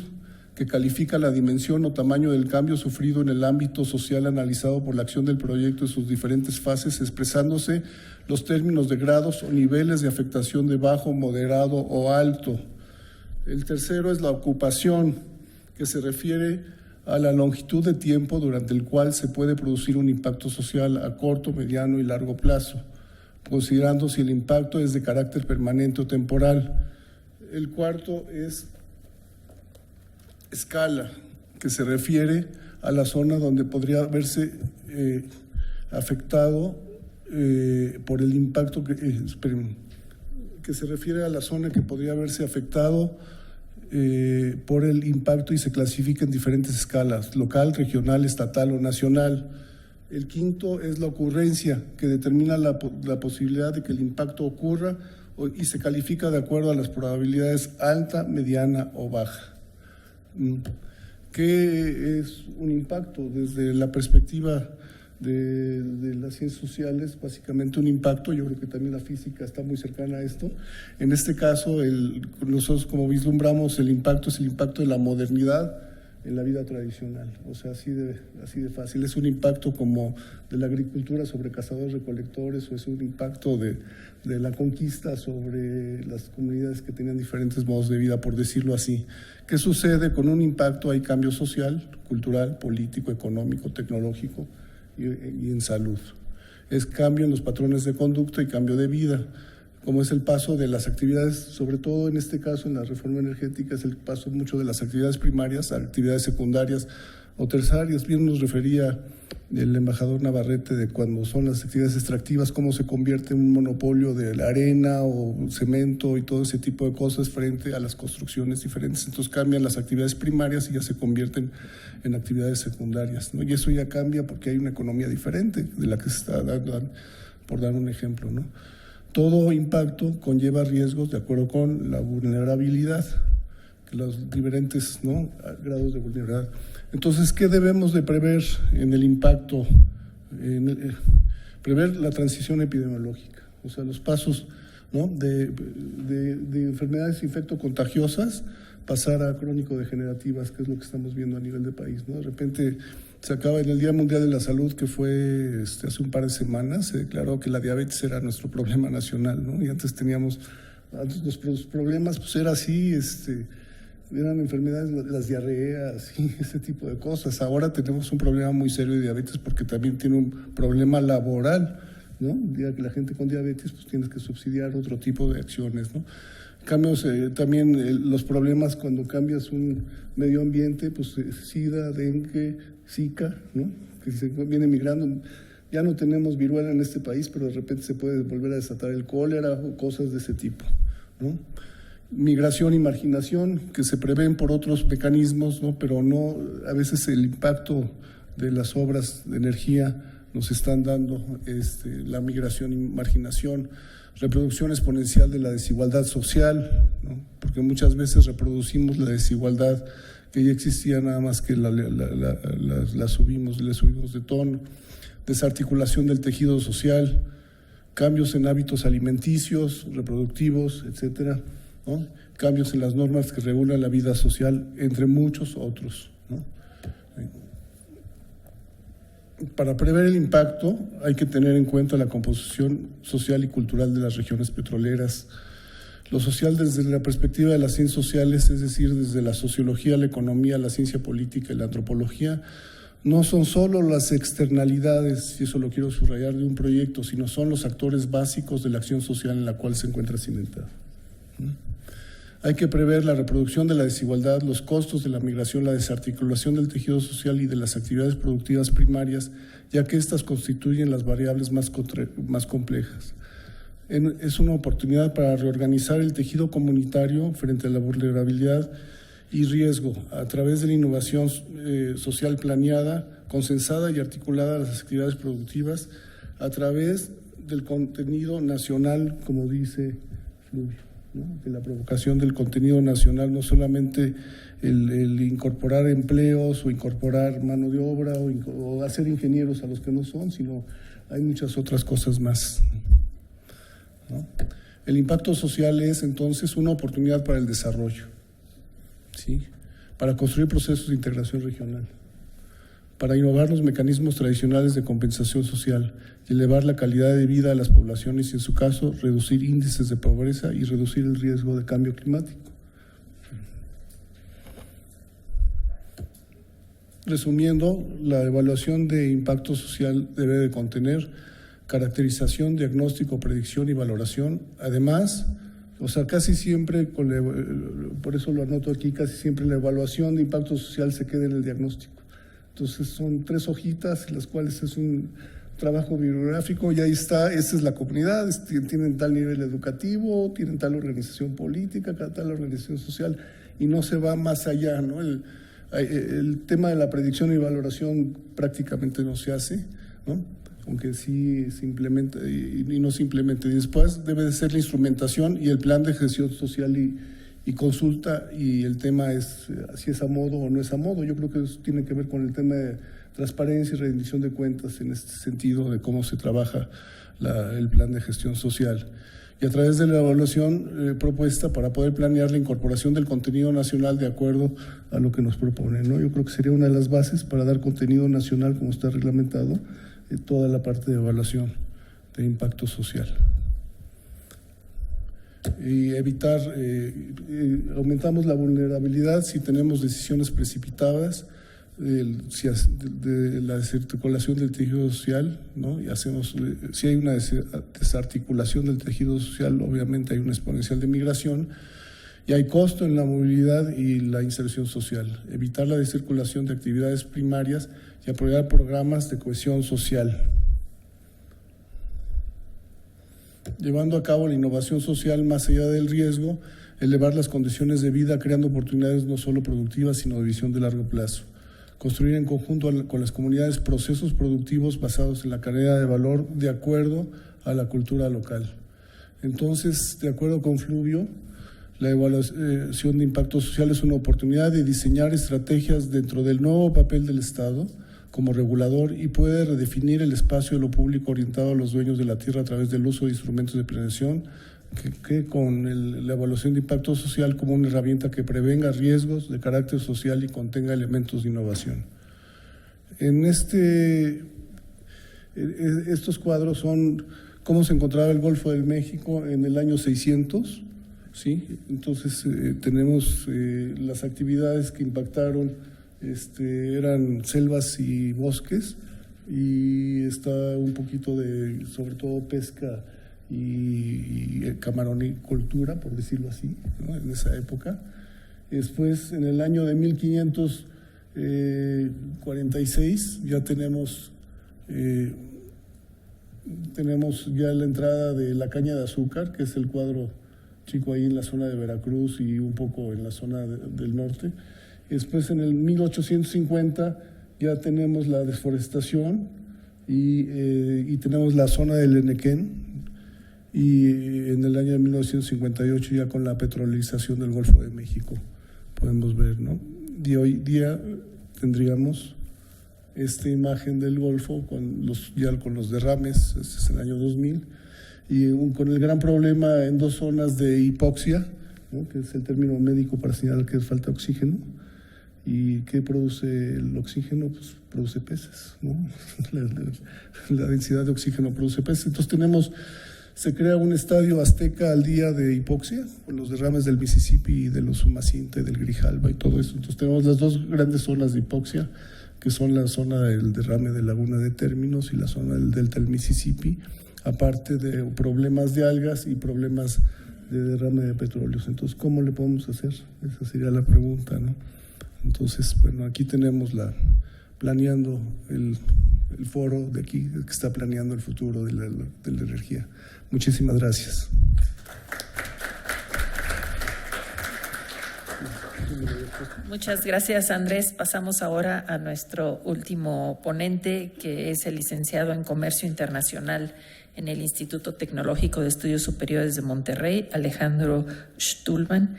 que califica la dimensión o tamaño del cambio sufrido en el ámbito social analizado por la acción del proyecto en sus diferentes fases, expresándose los términos de grados o niveles de afectación de bajo, moderado o alto. El tercero es la ocupación, que se refiere a la longitud de tiempo durante el cual se puede producir un impacto social a corto, mediano y largo plazo, considerando si el impacto es de carácter permanente o temporal. El cuarto es escala, que se refiere a la zona donde podría verse afectado por el impacto que se refiere a la zona que podría verse afectado por el impacto y se clasifica en diferentes escalas, local, regional, estatal o nacional. El quinto es la ocurrencia, que determina la posibilidad de que el impacto ocurra y se califica de acuerdo a las probabilidades alta, mediana o baja. ¿Qué es un impacto? Desde la perspectiva de las ciencias sociales, básicamente un impacto, yo creo que también la física está muy cercana a esto. En este caso, nosotros como vislumbramos, el impacto es el impacto de la modernidad en la vida tradicional, o sea, así de fácil. Es un impacto como de la agricultura sobre cazadores-recolectores, o es un impacto de la conquista sobre las comunidades que tenían diferentes modos de vida, por decirlo así. ¿Qué sucede con un impacto? Hay cambio social, cultural, político, económico, tecnológico y en salud. Es cambio en los patrones de conducta y cambio de vida, como es el paso de las actividades, sobre todo en este caso en la reforma energética, es el paso mucho de las actividades primarias a actividades secundarias o terciarias. Bien nos refería el embajador Navarrete de cuando son las actividades extractivas, cómo se convierte en un monopolio de la arena o cemento y todo ese tipo de cosas frente a las construcciones diferentes. Entonces cambian las actividades primarias y ya se convierten en actividades secundarias, ¿no? Y eso ya cambia porque hay una economía diferente de la que se está dando, por dar un ejemplo, ¿no? Todo impacto conlleva riesgos de acuerdo con la vulnerabilidad, los diferentes, ¿no?, grados de vulnerabilidad. Entonces, ¿qué debemos de prever en el impacto? Prever la transición epidemiológica, o sea, los pasos, ¿no?, de enfermedades infectocontagiosas pasar a crónico-degenerativas, que es lo que estamos viendo a nivel de país, ¿no? De repente se acaba en el Día Mundial de la Salud, que fue hace un par de semanas, se declaró que la diabetes era nuestro problema nacional, ¿no? Y antes los problemas pues era así, eran enfermedades, las diarreas y ese tipo de cosas. Ahora tenemos un problema muy serio de diabetes porque también tiene un problema laboral, ¿no? El día que la gente con diabetes, pues tienes que subsidiar otro tipo de acciones, ¿no? Cambios, también los problemas cuando cambias un medio ambiente, pues SIDA, dengue, Zika, ¿no?, que se viene migrando. Ya no tenemos viruela en este país, pero de repente se puede volver a desatar el cólera o cosas de ese tipo, ¿no? Migración y marginación, que se prevén por otros mecanismos, ¿no?, pero no, a veces el impacto de las obras de energía nos están dando la migración y marginación. Reproducción exponencial de la desigualdad social, ¿no?, porque muchas veces reproducimos la desigualdad que ya existía, nada más que le subimos de tono. Desarticulación del tejido social, cambios en hábitos alimenticios, reproductivos, etcétera, ¿no? Cambios en las normas que regulan la vida social, entre muchos otros, ¿no? Para prever el impacto hay que tener en cuenta la composición social y cultural de las regiones petroleras. Lo social desde la perspectiva de las ciencias sociales, es decir, desde la sociología, la economía, la ciencia política y la antropología, no son solo las externalidades, y eso lo quiero subrayar, de un proyecto, sino son los actores básicos de la acción social en la cual se encuentra cimentada. Hay que prever la reproducción de la desigualdad, los costos de la migración, la desarticulación del tejido social y de las actividades productivas primarias, ya que éstas constituyen las variables más complejas. Es una oportunidad para reorganizar el tejido comunitario frente a la vulnerabilidad y riesgo a través de la innovación social planeada, consensada y articulada a las actividades productivas, a través del contenido nacional, como dice Fluvio, ¿no? De la provocación del contenido nacional, no solamente el incorporar empleos o incorporar mano de obra o hacer ingenieros a los que no son, sino hay muchas otras cosas más, ¿no? El impacto social es entonces una oportunidad para el desarrollo, ¿sí? Para construir procesos de integración regional, para innovar los mecanismos tradicionales de compensación social y elevar la calidad de vida de las poblaciones y, en su caso, reducir índices de pobreza y reducir el riesgo de cambio climático. Resumiendo, la evaluación de impacto social debe de contener caracterización, diagnóstico, predicción y valoración. Además, casi siempre, por eso lo anoto aquí, casi siempre la evaluación de impacto social se queda en el diagnóstico. Entonces son 3 hojitas en las cuales es un trabajo bibliográfico y ahí está, esta es la comunidad, tienen tal nivel educativo, tienen tal organización política, tal organización social, y no se va más allá, ¿no? El tema de la predicción y valoración prácticamente no se hace, ¿no? Aunque sí se implementa y no se implementa. Y después debe de ser la instrumentación y el plan de gestión social y consulta, y el tema es si es a modo o no es a modo. Yo creo que eso tiene que ver con el tema de transparencia y rendición de cuentas en este sentido de cómo se trabaja el plan de gestión social. Y a través de la evaluación propuesta para poder planear la incorporación del contenido nacional de acuerdo a lo que nos propone, ¿no? Yo creo que sería una de las bases para dar contenido nacional, como está reglamentado, toda la parte de evaluación de impacto social. Y evitar, aumentamos la vulnerabilidad si tenemos decisiones precipitadas, de la desarticulación del tejido social, ¿no? Y si hay una desarticulación del tejido social, obviamente hay una exponencial de migración y hay costo en la movilidad y la inserción social. Evitar la descirculación de actividades primarias y apoyar programas de cohesión social. Llevando a cabo la innovación social más allá del riesgo, elevar las condiciones de vida, creando oportunidades no solo productivas, sino de visión de largo plazo. Construir en conjunto con las comunidades procesos productivos basados en la cadena de valor de acuerdo a la cultura local. Entonces, de acuerdo con Fluvio, la evaluación de impacto social es una oportunidad de diseñar estrategias dentro del nuevo papel del Estado como regulador y puede redefinir el espacio de lo público orientado a los dueños de la tierra a través del uso de instrumentos de planeación que con la evaluación de impacto social como una herramienta que prevenga riesgos de carácter social y contenga elementos de innovación. Estos cuadros son cómo se encontraba el Golfo del México en el año 600, ¿sí? Entonces tenemos las actividades que impactaron, eran selvas y bosques, y está un poquito de, sobre todo, pesca y camaronicultura, por decirlo así, ¿no? En esa época. Después, en el año de 1546, ya tenemos ya la entrada de la caña de azúcar, que es el cuadro chico ahí en la zona de Veracruz y un poco en la zona del norte. Después, en el 1850, ya tenemos la desforestación y tenemos la zona del Enequén, y en el año de 1958 ya con la petrolización del Golfo de México podemos ver, ¿no? Y hoy día tendríamos esta imagen del Golfo con los derrames, este es el año 2000, y con el gran problema en 2 zonas de hipoxia, ¿no? Que es el término médico para señalar que falta oxígeno, ¿Y qué produce el oxígeno? Pues produce peces, ¿no? La densidad de oxígeno produce peces. Entonces se crea un estadio azteca al día de hipoxia, con los derrames del Mississippi, de los Umacinta, del Grijalba y todo eso. Entonces tenemos las dos grandes zonas de hipoxia, que son la zona del derrame de Laguna de Términos y la zona del delta del Mississippi, aparte de problemas de algas y problemas de derrame de petróleos. Entonces, ¿cómo le podemos hacer? Esa sería la pregunta, ¿no? Entonces, bueno, aquí tenemos planeando el foro de aquí, que está planeando el futuro de la energía. Muchísimas gracias. Muchas gracias, Andrés. Pasamos ahora a nuestro último ponente, que es el licenciado en Comercio Internacional en el Instituto Tecnológico de Estudios Superiores de Monterrey, Alejandro Stulman.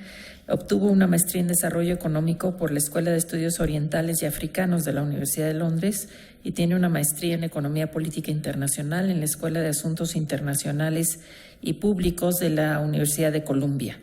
Obtuvo una maestría en Desarrollo Económico por la Escuela de Estudios Orientales y Africanos de la Universidad de Londres y tiene una maestría en Economía Política Internacional en la Escuela de Asuntos Internacionales y Públicos de la Universidad de Columbia.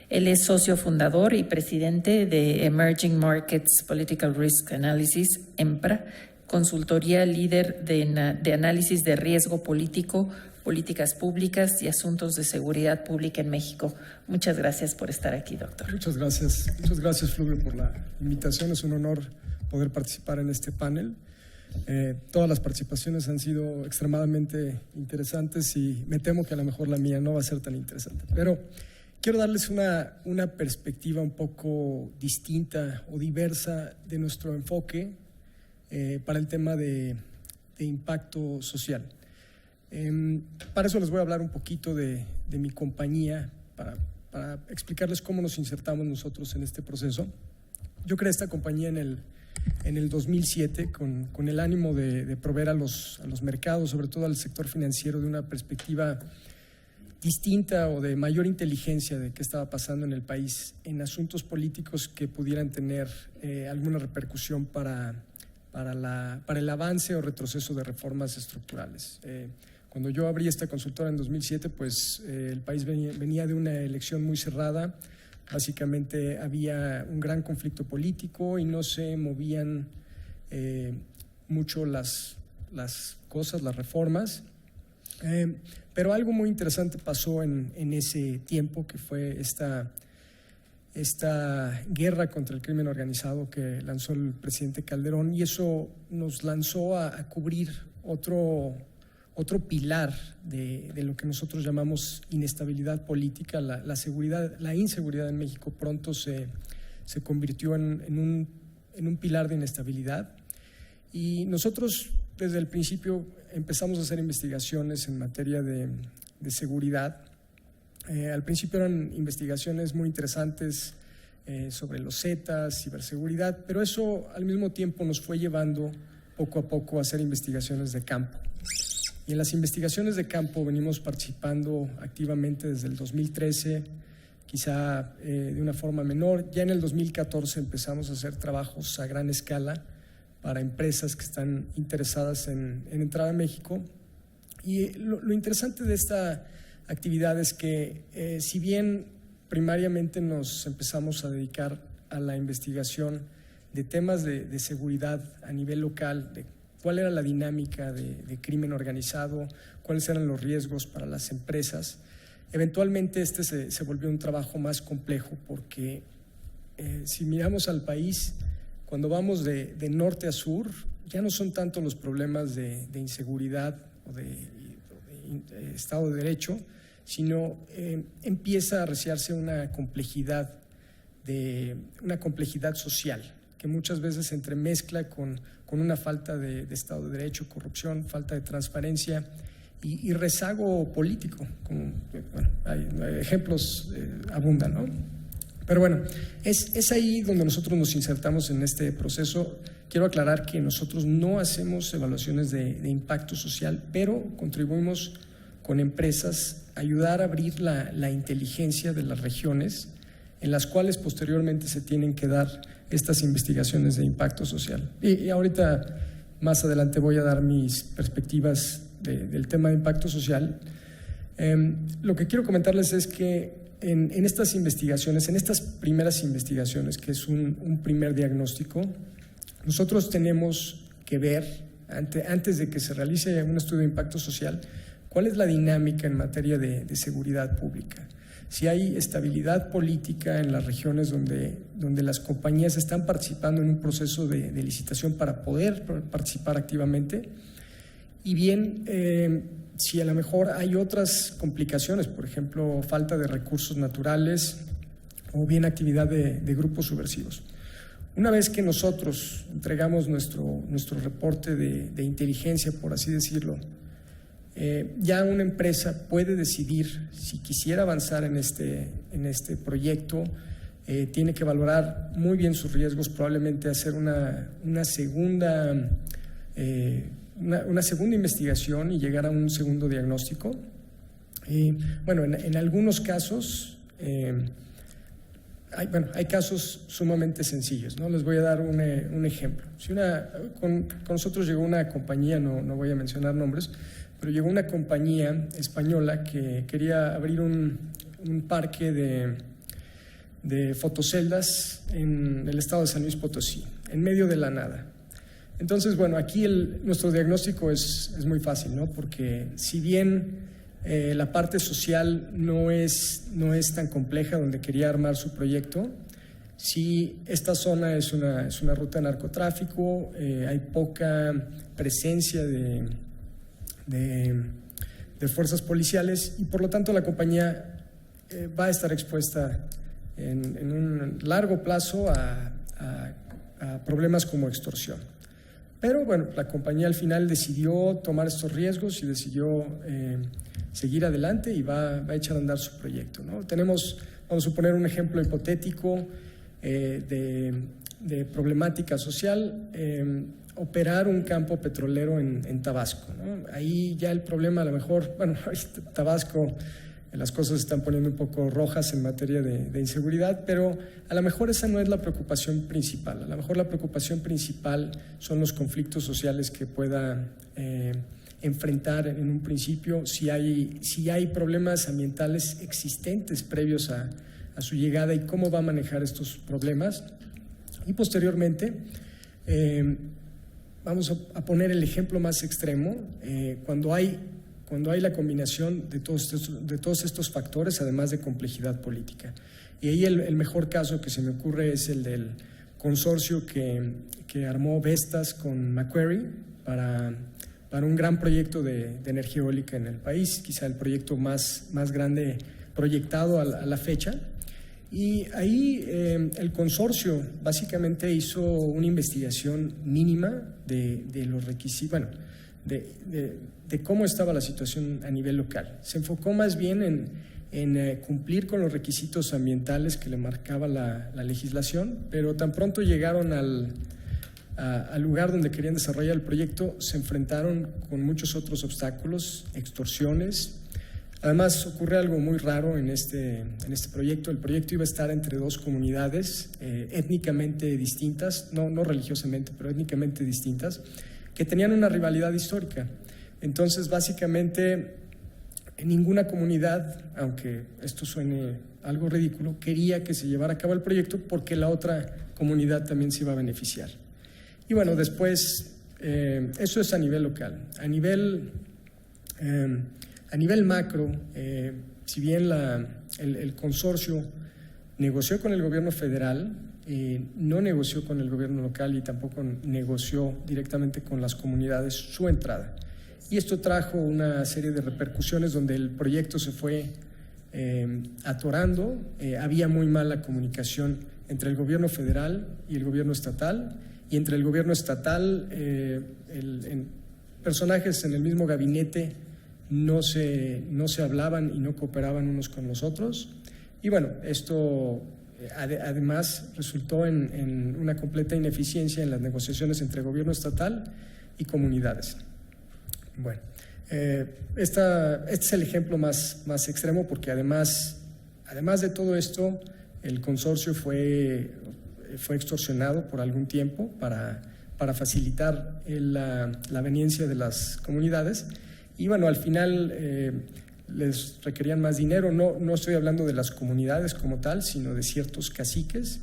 Él es socio fundador y presidente de Emerging Markets Political Risk Analysis, EMPRA, consultoría líder de análisis de riesgo político, políticas públicas y asuntos de seguridad pública en México. Muchas gracias por estar aquí, doctor. Muchas gracias, Fluvio, por la invitación. Es un honor poder participar en este panel. Todas las participaciones han sido extremadamente interesantes y me temo que a lo mejor la mía no va a ser tan interesante. Pero quiero darles una perspectiva un poco distinta o diversa de nuestro enfoque para el tema de impacto social. Para eso les voy a hablar un poquito de mi compañía, para explicarles cómo nos insertamos nosotros en este proceso. Yo creé esta compañía en el 2007 con el ánimo de proveer a los mercados, sobre todo al sector financiero, de una perspectiva distinta o de mayor inteligencia de qué estaba pasando en el país en asuntos políticos que pudieran tener alguna repercusión para el avance o retroceso de reformas estructurales. Cuando yo abrí esta consultora en 2007, pues el país venía de una elección muy cerrada. Básicamente había un gran conflicto político y no se movían mucho las cosas, las reformas. Pero algo muy interesante pasó en ese tiempo, que fue esta guerra contra el crimen organizado que lanzó el presidente Calderón, y eso nos lanzó a cubrir otro pilar de lo que nosotros llamamos inestabilidad política. La inseguridad en México pronto se convirtió en un pilar de inestabilidad, y nosotros desde el principio empezamos a hacer investigaciones en materia de seguridad. Al principio eran investigaciones muy interesantes sobre los Zetas, ciberseguridad, pero eso al mismo tiempo nos fue llevando poco a poco a hacer investigaciones de campo. Y en las investigaciones de campo venimos participando activamente desde el 2013, quizá de una forma menor. Ya en el 2014 empezamos a hacer trabajos a gran escala para empresas que están interesadas en entrar a México. Y lo interesante de esta actividad es que si bien primariamente nos empezamos a dedicar a la investigación de temas de seguridad a nivel local, de cuál era la dinámica de crimen organizado, cuáles eran los riesgos para las empresas, eventualmente se volvió un trabajo más complejo, porque si miramos al país, cuando vamos de norte a sur, ya no son tanto los problemas de inseguridad o de Estado de Derecho, sino empieza a arreciarse una complejidad social, que muchas veces se entremezcla con una falta de Estado de Derecho, corrupción, falta de transparencia y rezago político. Hay ejemplos abundan, ¿no? Pero bueno, es ahí donde nosotros nos insertamos en este proceso. Quiero aclarar que nosotros no hacemos evaluaciones de impacto social, pero contribuimos con empresas a ayudar a abrir la inteligencia de las regiones en las cuales posteriormente se tienen que dar estas investigaciones de impacto social. Y ahorita, más adelante, voy a dar mis perspectivas del tema de impacto social. Lo que quiero comentarles es que en estas investigaciones, en estas primeras investigaciones, que es un primer diagnóstico, nosotros tenemos que ver, antes de que se realice un estudio de impacto social, cuál es la dinámica en materia de seguridad pública. Si hay estabilidad política en las regiones donde las compañías están participando en un proceso de licitación para poder participar activamente, y bien, si a lo mejor hay otras complicaciones, por ejemplo, falta de recursos naturales o bien actividad de grupos subversivos. Una vez que nosotros entregamos nuestro reporte de inteligencia, por así decirlo, ya una empresa puede decidir si quisiera avanzar en este proyecto. Tiene que valorar muy bien sus riesgos, probablemente hacer una segunda investigación y llegar a un segundo diagnóstico. Bueno, en algunos casos hay casos sumamente sencillos, ¿no? Les voy a dar un ejemplo. Si con nosotros llegó una compañía, no voy a mencionar nombres, pero llegó una compañía española que quería abrir un parque de fotoceldas en el estado de San Luis Potosí, en medio de la nada. Entonces, bueno, aquí nuestro diagnóstico es muy fácil, ¿no? Porque si bien la parte social no es tan compleja donde quería armar su proyecto, sí, esta zona es una ruta de narcotráfico, hay poca presencia de fuerzas policiales y por lo tanto la compañía va a estar expuesta en un largo plazo a problemas como extorsión. Pero bueno, la compañía al final decidió tomar estos riesgos y decidió seguir adelante y va a echar a andar su proyecto, ¿no? Vamos a suponer un ejemplo hipotético de problemática social, operar un campo petrolero en Tabasco, ¿no? Ahí ya el problema a lo mejor, bueno, Tabasco, las cosas se están poniendo un poco rojas en materia de inseguridad, pero a lo mejor esa no es la preocupación principal. A lo mejor la preocupación principal son los conflictos sociales que pueda enfrentar en un principio, si hay problemas ambientales existentes previos a su llegada y cómo va a manejar estos problemas. Y posteriormente, vamos a poner el ejemplo más extremo, cuando hay la combinación de todos estos factores, además de complejidad política. Y ahí el mejor caso que se me ocurre es el del consorcio que armó Vestas con Macquarie para un gran proyecto de energía eólica en el país, quizá el proyecto más grande proyectado a la fecha. Y ahí el consorcio básicamente hizo una investigación mínima de los requisitos, bueno, de cómo estaba la situación a nivel local. Se enfocó más bien en cumplir con los requisitos ambientales que le marcaba la legislación, pero tan pronto llegaron al lugar donde querían desarrollar el proyecto, se enfrentaron con muchos otros obstáculos, extorsiones. Además, ocurre algo muy raro en este proyecto. El proyecto iba a estar entre dos comunidades étnicamente distintas, no religiosamente, pero étnicamente distintas, que tenían una rivalidad histórica. Entonces, básicamente, ninguna comunidad, aunque esto suene algo ridículo, quería que se llevara a cabo el proyecto porque la otra comunidad también se iba a beneficiar. Y bueno, después, eso es a nivel local. A nivel macro, si bien el consorcio negoció con el gobierno federal, no negoció con el gobierno local y tampoco negoció directamente con las comunidades su entrada. Y esto trajo una serie de repercusiones donde el proyecto se fue atorando, había muy mala comunicación entre el gobierno federal y el gobierno estatal, y entre el gobierno estatal, personajes en el mismo gabinete no se hablaban y no cooperaban unos con los otros. Y bueno, esto además resultó en una completa ineficiencia en las negociaciones entre gobierno estatal y comunidades. Bueno, este es el ejemplo más extremo porque además de todo esto, el consorcio fue extorsionado por algún tiempo para facilitar la aveniencia de las comunidades. Y bueno, al final les requerían más dinero. No estoy hablando de las comunidades como tal, sino de ciertos caciques.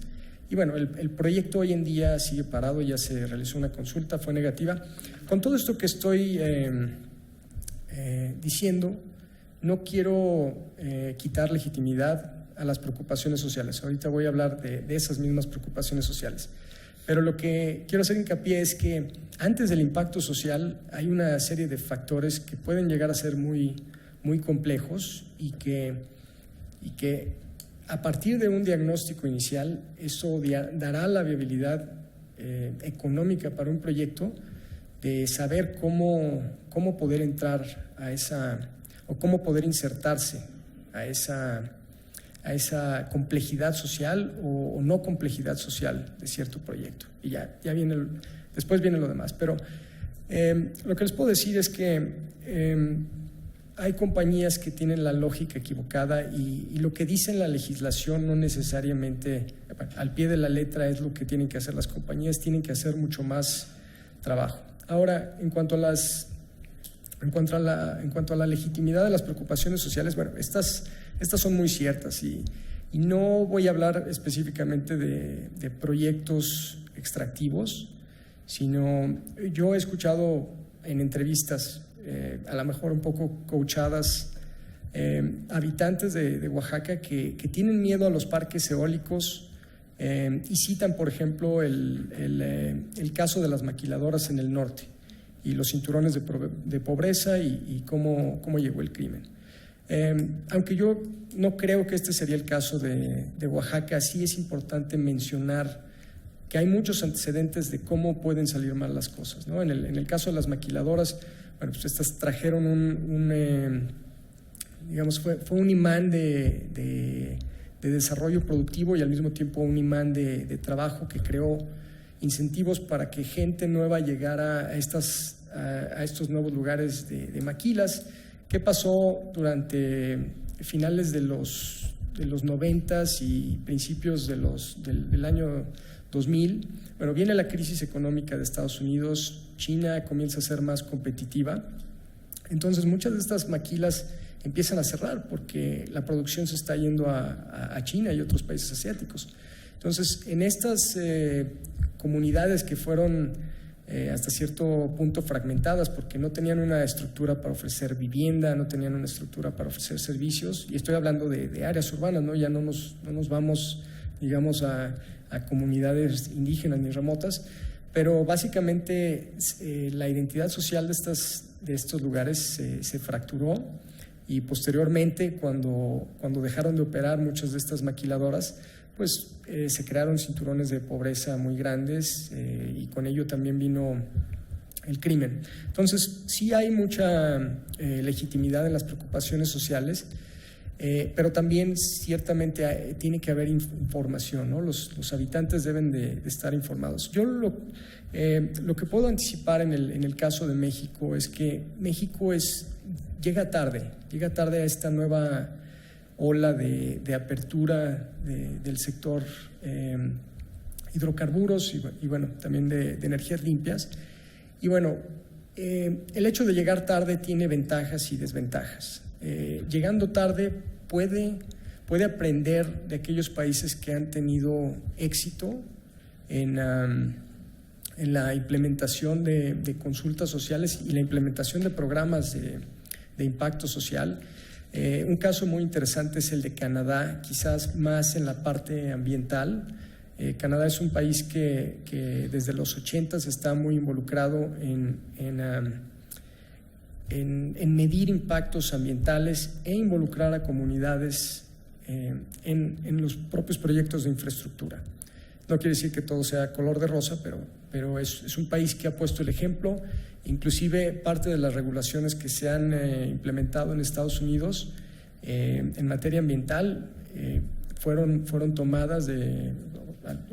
Y bueno, el proyecto hoy en día sigue parado, ya se realizó una consulta, fue negativa. Con todo esto que estoy diciendo, no quiero quitar legitimidad a las preocupaciones sociales. Ahorita voy a hablar de esas mismas preocupaciones sociales. Pero lo que quiero hacer hincapié es que antes del impacto social hay una serie de factores que pueden llegar a ser muy, muy complejos y que a partir de un diagnóstico inicial, eso dará la viabilidad económica para un proyecto de saber cómo poder entrar a esa, o cómo poder insertarse a esa complejidad social o no complejidad social de cierto proyecto. Y ya después viene lo demás. Pero lo que les puedo decir es que hay compañías que tienen la lógica equivocada y lo que dice la legislación no necesariamente al pie de la letra es lo que tienen que hacer las compañías, tienen que hacer mucho más trabajo. Ahora, en cuanto a la legitimidad de las preocupaciones sociales, bueno, estas son muy ciertas y no voy a hablar específicamente de proyectos extractivos, sino yo he escuchado en entrevistas a lo mejor un poco coachadas, habitantes de Oaxaca que tienen miedo a los parques eólicos y citan, por ejemplo, el caso de las maquiladoras en el norte y los cinturones de pobreza y cómo llegó el crimen. Aunque yo no creo que este sería el caso de Oaxaca, sí es importante mencionar que hay muchos antecedentes de cómo pueden salir mal las cosas, ¿no? En el caso de las maquiladoras, bueno, pues estas trajeron digamos, fue un imán de desarrollo productivo y al mismo tiempo un imán de trabajo que creó incentivos para que gente nueva llegara a estos nuevos lugares de maquilas. ¿Qué pasó durante finales de los 90s y principios del año 2000? Bueno, viene la crisis económica de Estados Unidos, China comienza a ser más competitiva, entonces muchas de estas maquilas empiezan a cerrar porque la producción se está yendo a China y otros países asiáticos. Entonces, en estas comunidades que fueron hasta cierto punto fragmentadas porque no tenían una estructura para ofrecer vivienda, no tenían una estructura para ofrecer servicios, y estoy hablando de áreas urbanas, ¿no? Ya no nos vamos, digamos, a comunidades indígenas ni remotas, pero básicamente la identidad social de estos lugares se fracturó y posteriormente cuando dejaron de operar muchas de estas maquiladoras, pues se crearon cinturones de pobreza muy grandes y con ello también vino el crimen. Entonces, sí hay mucha legitimidad en las preocupaciones sociales, pero también ciertamente tiene que haber información, ¿no? Los habitantes deben de estar informados. Yo lo que puedo anticipar en el caso de México es que México llega tarde a esta nueva ola de apertura del sector hidrocarburos y bueno, también de energías limpias. Y bueno, el hecho de llegar tarde tiene ventajas y desventajas. Llegando tarde puede aprender de aquellos países que han tenido éxito en la implementación de consultas sociales y la implementación de programas de impacto social. Un caso muy interesante es el de Canadá, quizás más en la parte ambiental. Canadá es un país que desde los 80s está muy involucrado en medir impactos ambientales e involucrar a comunidades en los propios proyectos de infraestructura. No quiere decir que todo sea color de rosa, pero es un país que ha puesto el ejemplo. Inclusive parte de las regulaciones que se han implementado en Estados Unidos en materia ambiental fueron tomadas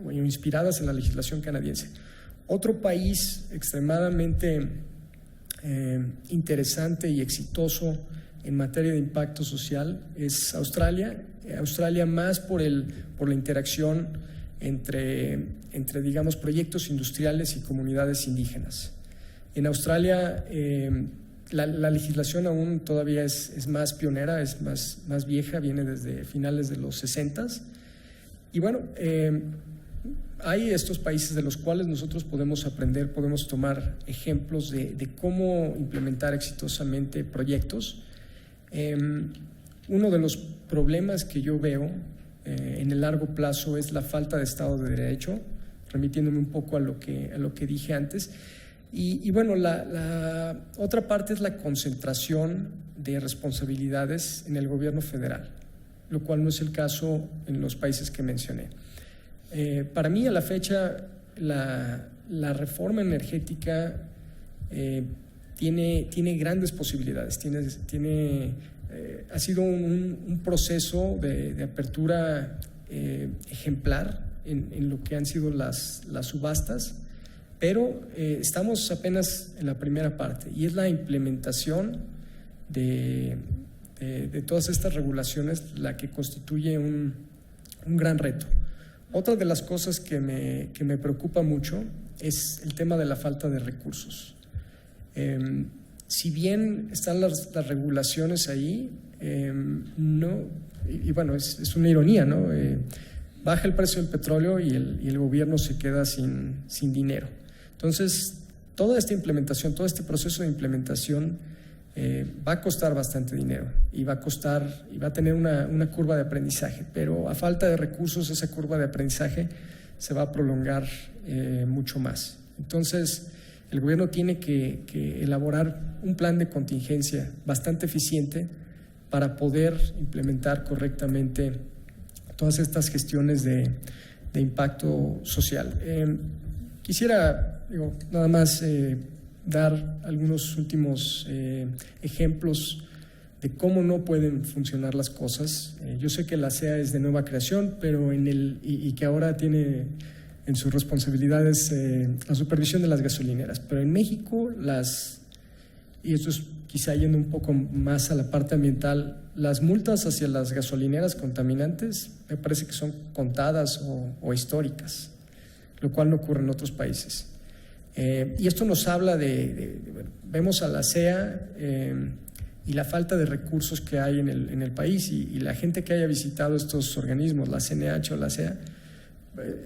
o inspiradas en la legislación canadiense. Otro país extremadamente interesante y exitoso en materia de impacto social es Australia. Australia más por la interacción entre digamos proyectos industriales y comunidades indígenas. En Australia la legislación aún todavía es más pionera, es más vieja, viene desde finales de los 60s. Y bueno, hay estos países de los cuales nosotros podemos aprender, podemos tomar ejemplos de cómo implementar exitosamente proyectos. Uno de los problemas que yo veo en el largo plazo es la falta de Estado de Derecho, remitiéndome un poco a lo que dije antes. Y bueno, la otra parte es la concentración de responsabilidades en el gobierno federal, lo cual no es el caso en los países que mencioné. Para mí, a la fecha, la reforma energética tiene grandes posibilidades, ha sido un proceso de apertura ejemplar en lo que han sido las subastas, pero estamos apenas en la primera parte y es la implementación de todas estas regulaciones la que constituye un gran reto. Otra de las cosas que me preocupa mucho es el tema de la falta de recursos. Si bien están las regulaciones ahí, no, y bueno, es una ironía, ¿no? Baja el precio del petróleo y el gobierno se queda sin dinero. Entonces, toda esta implementación, todo este proceso de implementación va a costar bastante dinero y va a tener una curva de aprendizaje, pero a falta de recursos esa curva de aprendizaje se va a prolongar mucho más. Entonces, el gobierno tiene que elaborar un plan de contingencia bastante eficiente para poder implementar correctamente todas estas gestiones de impacto social. Quisiera nada más dar algunos últimos ejemplos de cómo no pueden funcionar las cosas. Yo sé que la CEA es de nueva creación, pero y que ahora tiene en sus responsabilidades la supervisión de las gasolineras. Pero en México, y esto es quizá yendo un poco más a la parte ambiental, las multas hacia las gasolineras contaminantes me parece que son contadas o históricas, lo cual no ocurre en otros países. Y esto nos habla bueno, vemos a la CEA y la falta de recursos que hay en el país y la gente que haya visitado estos organismos, la CNH o la CEA,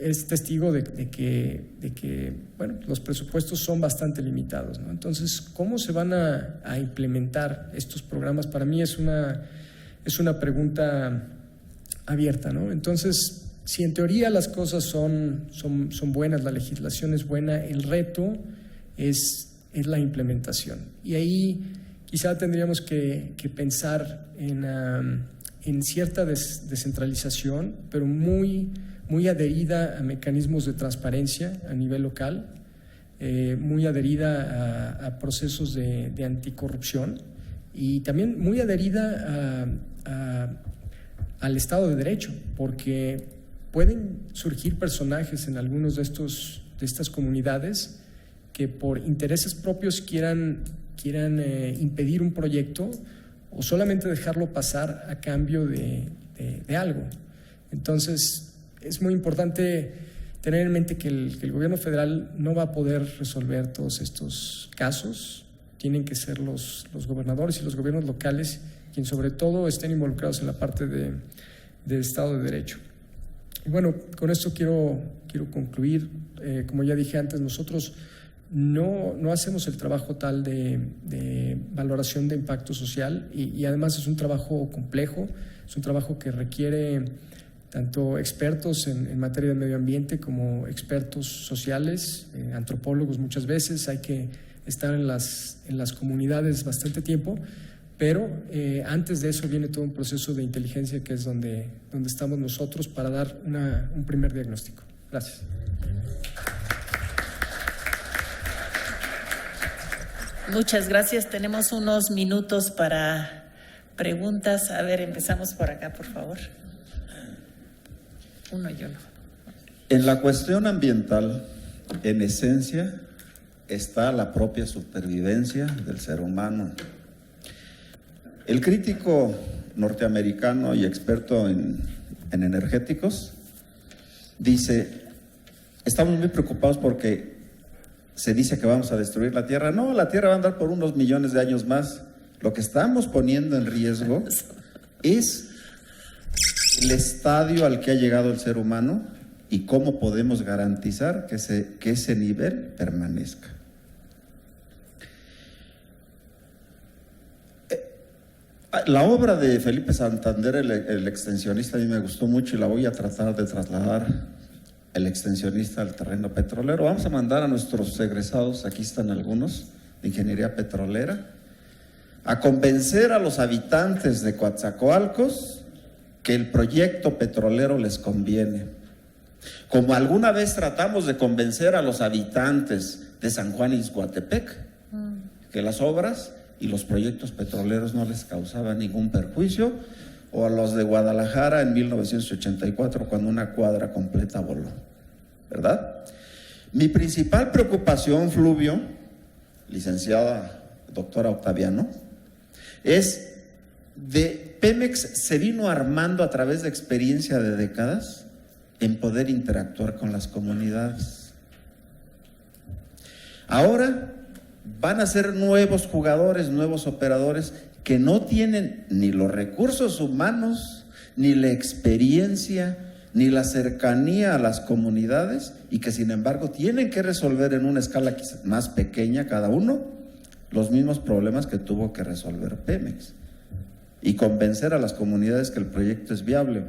es testigo de que bueno, los presupuestos son bastante limitados, ¿no? Entonces, ¿cómo se van a implementar estos programas? Para mí es una pregunta abierta, ¿no? Entonces, si en teoría las cosas son buenas, la legislación es buena, el reto es la implementación. Y ahí quizá tendríamos que pensar en cierta descentralización, pero muy adherida a mecanismos de transparencia a nivel local, muy adherida a procesos de anticorrupción y también muy adherida al Estado de Derecho, porque pueden surgir personajes en algunos de estas comunidades que por intereses propios quieran impedir un proyecto o solamente dejarlo pasar a cambio de algo. Entonces, es muy importante tener en mente que el gobierno federal no va a poder resolver todos estos casos. Tienen que ser los gobernadores y los gobiernos locales quienes sobre todo estén involucrados en la parte de Estado de Derecho. Y bueno, con esto quiero concluir. Como ya dije antes, nosotros no hacemos el trabajo tal de valoración de impacto social y además es un trabajo complejo, es un trabajo que requiere tanto expertos en materia de medio ambiente como expertos sociales, antropólogos muchas veces. Hay que estar en las comunidades bastante tiempo, pero antes de eso viene todo un proceso de inteligencia que es donde estamos nosotros para dar un primer diagnóstico. Gracias. Muchas gracias. Tenemos unos minutos para preguntas. A ver, empezamos por acá, por favor. Uno y uno. En la cuestión ambiental, en esencia, está la propia supervivencia del ser humano. El crítico norteamericano y experto en energéticos dice: estamos muy preocupados porque se dice que vamos a destruir la Tierra. No, la Tierra va a andar por unos millones de años más. Lo que estamos poniendo en riesgo es el estadio al que ha llegado el ser humano y cómo podemos garantizar que ese nivel permanezca. La obra de Felipe Santander, el extensionista, a mí me gustó mucho y la voy a tratar de trasladar, el extensionista, al terreno petrolero. Vamos a mandar a nuestros egresados, aquí están algunos, de ingeniería petrolera, a convencer a los habitantes de Coatzacoalcos que el proyecto petrolero les conviene. Como alguna vez tratamos de convencer a los habitantes de San Juan Ixhuatepec que las obras y los proyectos petroleros no les causaban ningún perjuicio, o a los de Guadalajara en 1984 cuando una cuadra completa voló, ¿verdad? Mi principal preocupación, Fluvio, licenciada doctora Octaviano, es de Pemex se vino armando a través de experiencia de décadas en poder interactuar con las comunidades. Ahora van a ser nuevos jugadores, nuevos operadores que no tienen ni los recursos humanos, ni la experiencia, ni la cercanía a las comunidades y que sin embargo tienen que resolver en una escala más pequeña cada uno los mismos problemas que tuvo que resolver Pemex y convencer a las comunidades que el proyecto es viable.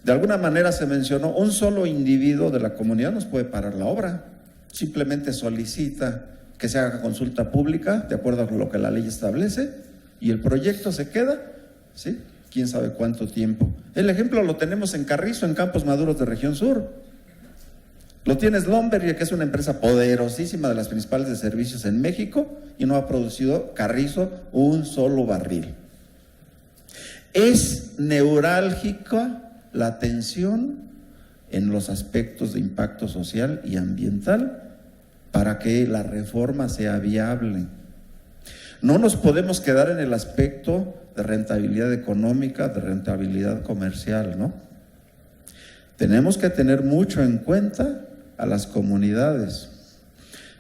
De alguna manera se mencionó, un solo individuo de la comunidad nos puede parar la obra, simplemente solicita que se haga consulta pública de acuerdo con lo que la ley establece y el proyecto se queda, ¿sí? Quién sabe cuánto tiempo. El ejemplo lo tenemos en Carrizo, en Campos Maduros de Región Sur. Lo tienes Lumber, que es una empresa poderosísima de las principales de servicios en México y no ha producido Carrizo un solo barril. Es neurálgica la atención en los aspectos de impacto social y ambiental para que la reforma sea viable. No nos podemos quedar en el aspecto de rentabilidad económica, de rentabilidad comercial, ¿no? Tenemos que tener mucho en cuenta a las comunidades.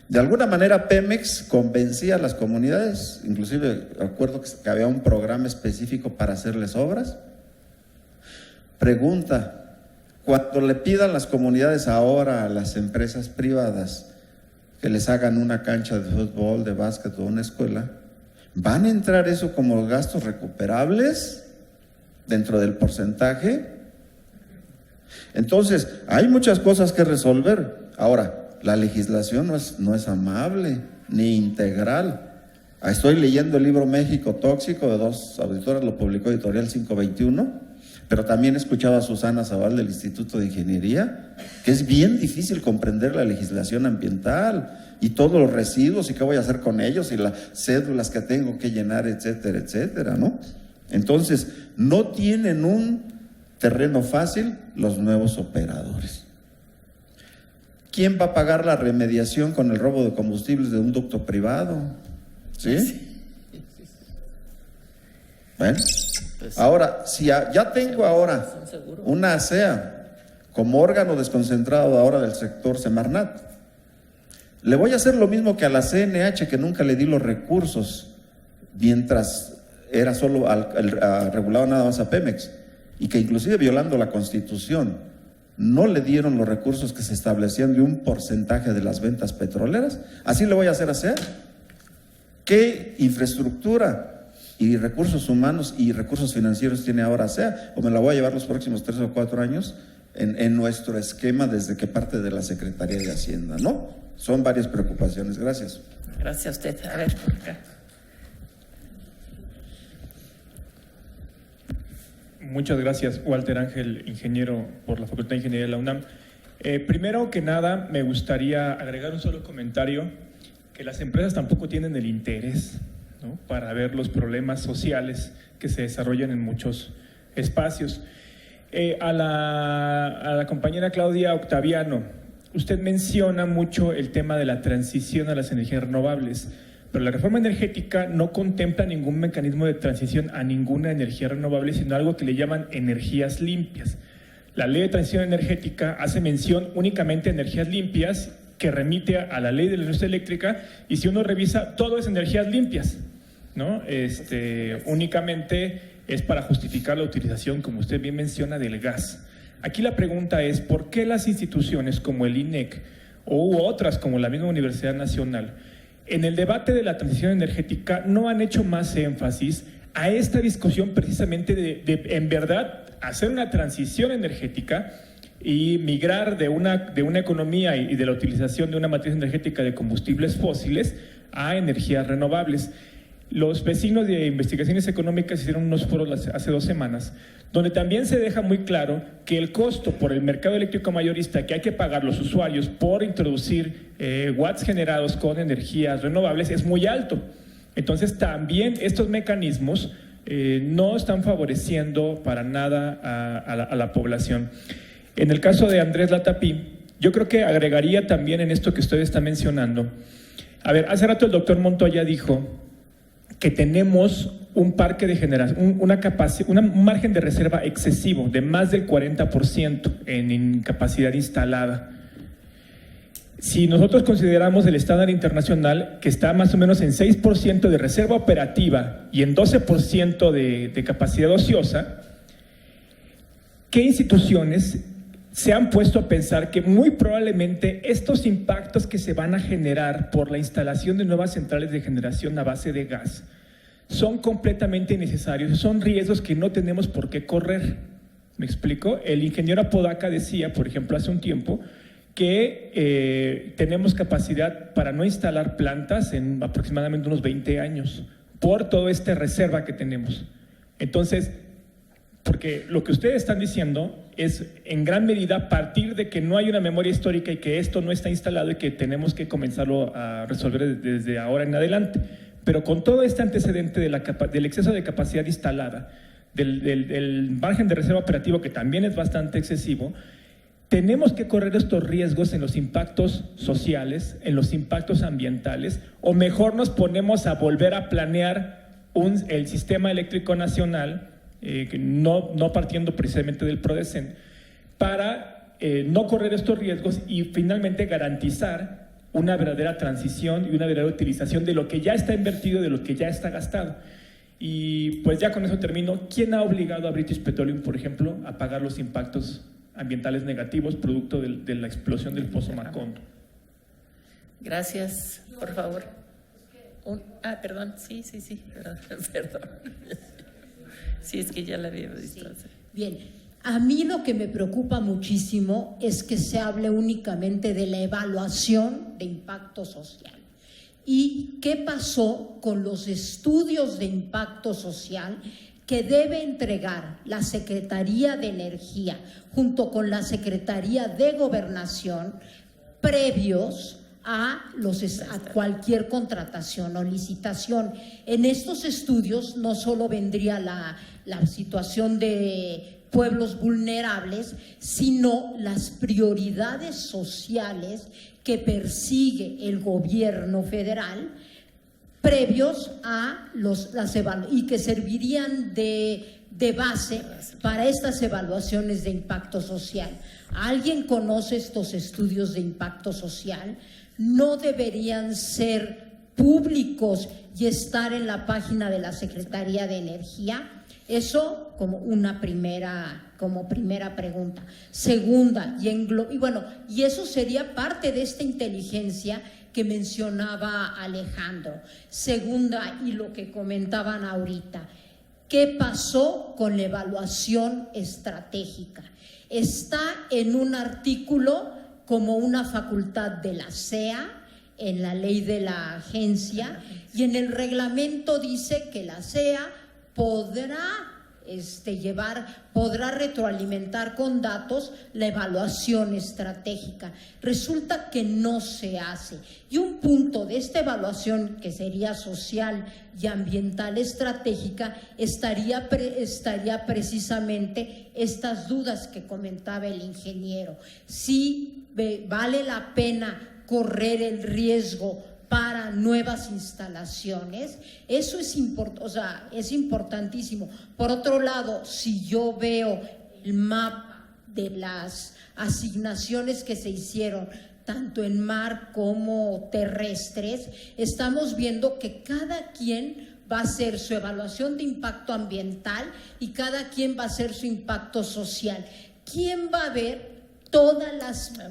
De alguna manera Pemex convencía a las comunidades, inclusive recuerdo que había un programa específico para hacerles obras. Pregunta, cuando le pidan las comunidades ahora a las empresas privadas que les hagan una cancha de fútbol, de básquet o una escuela, ¿van a entrar eso como gastos recuperables dentro del porcentaje? Entonces, hay muchas cosas que resolver. Ahora, la legislación no es amable ni integral. Estoy leyendo el libro México Tóxico de dos auditoras, lo publicó Editorial 521, pero también he escuchado a Susana Zaval del Instituto de Ingeniería, que es bien difícil comprender la legislación ambiental y todos los residuos y qué voy a hacer con ellos y las cédulas que tengo que llenar, etcétera, etcétera, ¿no? Entonces, no tienen un terreno fácil los nuevos operadores. ¿Quién va a pagar la remediación con el robo de combustibles de un ducto privado? ¿Sí? Bueno, ahora, si ya tengo ahora una ASEA como órgano desconcentrado ahora del sector Semarnat, le voy a hacer lo mismo que a la CNH, que nunca le di los recursos mientras era solo regulado nada más a Pemex, y que inclusive violando la Constitución no le dieron los recursos que se establecían de un porcentaje de las ventas petroleras. Así le voy a hacer a SEA. ¿Qué infraestructura y recursos humanos y recursos financieros tiene ahora SEA? ¿O me la voy a llevar los próximos 3 o 4 años en nuestro esquema desde que parte de la Secretaría de Hacienda? ¿No? Son varias preocupaciones. Gracias. Gracias a usted. A ver, por acá. Muchas gracias, Walter Ángel, ingeniero por la Facultad de Ingeniería de la UNAM. Primero que nada, me gustaría agregar un solo comentario, que las empresas tampoco tienen el interés, ¿no?, para ver los problemas sociales que se desarrollan en muchos espacios. A la compañera Claudia Octaviano, usted menciona mucho el tema de la transición a las energías renovables, pero la reforma energética no contempla ningún mecanismo de transición a ninguna energía renovable, sino algo que le llaman energías limpias. La ley de transición energética hace mención únicamente a energías limpias que remite a la ley de la industria eléctrica, y si uno revisa, todo es energías limpias, ¿no? Únicamente es para justificar la utilización, como usted bien menciona, del gas. Aquí la pregunta es, ¿por qué las instituciones como el INEC u otras como la misma Universidad Nacional, en el debate de la transición energética, no han hecho más énfasis a esta discusión precisamente de en verdad hacer una transición energética y migrar de una economía y de la utilización de una matriz energética de combustibles fósiles a energías renovables? Los vecinos de Investigaciones Económicas hicieron unos foros hace 2 semanas, donde también se deja muy claro que el costo por el mercado eléctrico mayorista que hay que pagar los usuarios por introducir watts generados con energías renovables es muy alto. Entonces también estos mecanismos no están favoreciendo para nada a la población. En el caso de Andrés Latapí, yo creo que agregaría también en esto que usted está mencionando. A ver, hace rato el doctor Montoya dijo que tenemos un parque de generación, un margen de reserva excesivo de más del 40% en capacidad instalada. Si nosotros consideramos el estándar internacional, que está más o menos en 6% de reserva operativa y en 12% de capacidad ociosa, ¿qué instituciones se han puesto a pensar que muy probablemente estos impactos que se van a generar por la instalación de nuevas centrales de generación a base de gas son completamente innecesarios, son riesgos que no tenemos por qué correr? ¿Me explico? El ingeniero Apodaca decía, por ejemplo, hace un tiempo, que tenemos capacidad para no instalar plantas en aproximadamente unos 20 años, por toda esta reserva que tenemos. Entonces, porque lo que ustedes están diciendo es en gran medida partir de que no hay una memoria histórica y que esto no está instalado y que tenemos que comenzarlo a resolver desde ahora en adelante. Pero con todo este antecedente del exceso de capacidad instalada, del margen de reserva operativo que también es bastante excesivo, tenemos que correr estos riesgos en los impactos sociales, en los impactos ambientales, o mejor nos ponemos a volver a planear el sistema eléctrico nacional, no partiendo precisamente del PRODECEN, para no correr estos riesgos y finalmente garantizar una verdadera transición y una verdadera utilización de lo que ya está invertido, de lo que ya está gastado. Y pues ya con eso termino. ¿Quién ha obligado a British Petroleum, por ejemplo, a pagar los impactos ambientales negativos producto de la explosión del Pozo Macondo? Gracias, por favor. Perdón, sí, perdón. Sí, es que ya la había visto. Sí. Bien, a mí lo que me preocupa muchísimo es que se hable únicamente de la evaluación de impacto social. ¿Y qué pasó con los estudios de impacto social que debe entregar la Secretaría de Energía junto con la Secretaría de Gobernación previos a cualquier contratación o licitación? En estos estudios no solo vendría la situación de pueblos vulnerables, sino las prioridades sociales que persigue el gobierno federal previos a y que servirían de base para estas evaluaciones de impacto social. ¿Alguien conoce estos estudios de impacto social? No deberían ser públicos y estar en la página de la Secretaría de Energía. Eso como primera pregunta. Segunda, y eso sería parte de esta inteligencia que mencionaba Alejandro. Segunda, y lo que comentaban ahorita, ¿qué pasó con la evaluación estratégica? Está en un artículo como una facultad de la CEA, en la ley de la agencia, y en el reglamento dice que la CEA podrá retroalimentar con datos la evaluación estratégica. Resulta que no se hace. Y un punto de esta evaluación, que sería social y ambiental estratégica, estaría precisamente estas dudas que comentaba el ingeniero. Si vale la pena correr el riesgo para nuevas instalaciones, eso es importantísimo. Por otro lado, si yo veo el mapa de las asignaciones que se hicieron, tanto en mar como terrestres, estamos viendo que cada quien va a hacer su evaluación de impacto ambiental y cada quien va a hacer su impacto social. ¿Quién va a ver todos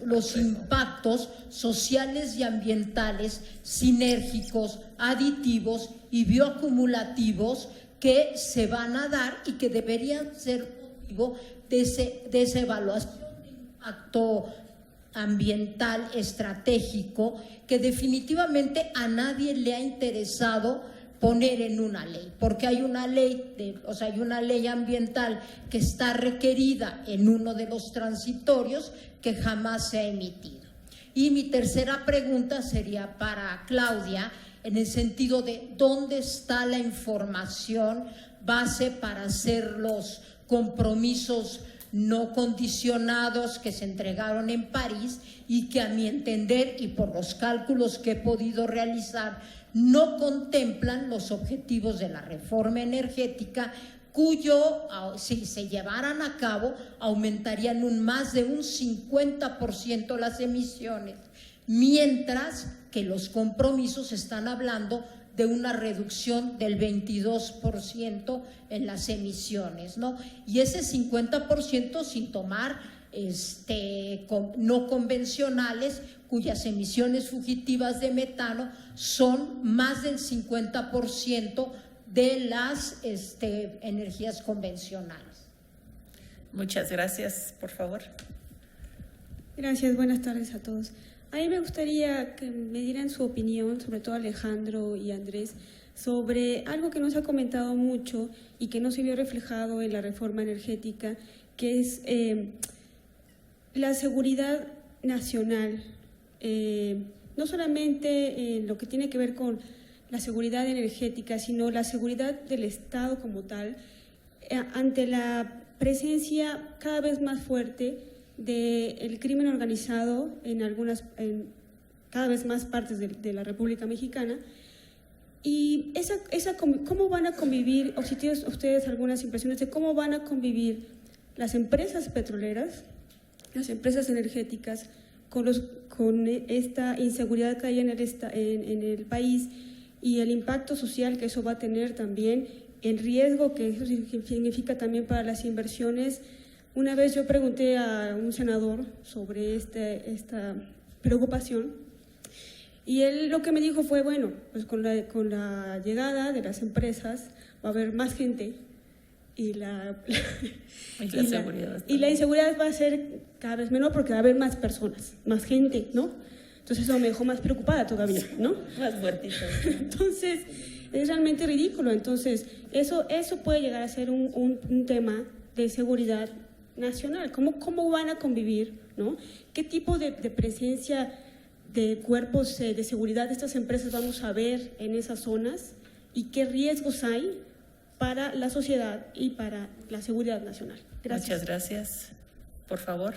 los impactos sociales y ambientales sinérgicos, aditivos y bioacumulativos que se van a dar y que deberían ser motivo de esa evaluación de impacto ambiental estratégico que definitivamente a nadie le ha interesado poner en una ley, porque hay una ley, hay una ley ambiental que está requerida en uno de los transitorios que jamás se ha emitido. Y mi tercera pregunta sería para Claudia, en el sentido de dónde está la información base para hacer los compromisos no condicionados que se entregaron en París y que, a mi entender y por los cálculos que he podido realizar, no contemplan los objetivos de la reforma energética, cuyo, si se llevaran a cabo, aumentarían más de un 50% las emisiones, mientras que los compromisos están hablando de una reducción del 22% en las emisiones, ¿no? Y ese 50% sin tomar no convencionales, cuyas emisiones fugitivas de metano son más del 50% de las energías convencionales. Muchas gracias, por favor. Gracias, buenas tardes a todos. A mí me gustaría que me dieran su opinión, sobre todo Alejandro y Andrés, sobre algo que no se ha comentado mucho y que no se vio reflejado en la reforma energética, que es la seguridad nacional, no solamente en lo que tiene que ver con la seguridad energética, sino la seguridad del Estado como tal, ante la presencia cada vez más fuerte del crimen organizado en cada vez más partes de la República Mexicana. Y ¿cómo van a convivir, o si tienen ustedes algunas impresiones de cómo van a convivir las empresas petroleras, las empresas energéticas, con esta inseguridad que hay en el país y el impacto social que eso va a tener también, el riesgo que eso significa también para las inversiones? Una vez yo pregunté a un senador sobre esta preocupación y él lo que me dijo fue, bueno, pues con la llegada de las empresas va a haber más gente y la inseguridad va a ser cada vez menor porque va a haber más personas, más gente, ¿no? Entonces eso me dejó más preocupada todavía, ¿no? Más fuertito. Entonces es realmente ridículo. Entonces eso puede llegar a ser un tema de seguridad nacional. ¿Cómo van a convivir, ¿no? ¿Qué tipo de presencia de cuerpos de seguridad de estas empresas vamos a ver en esas zonas y qué riesgos hay para la sociedad y para la seguridad nacional? Gracias. Muchas gracias. Por favor.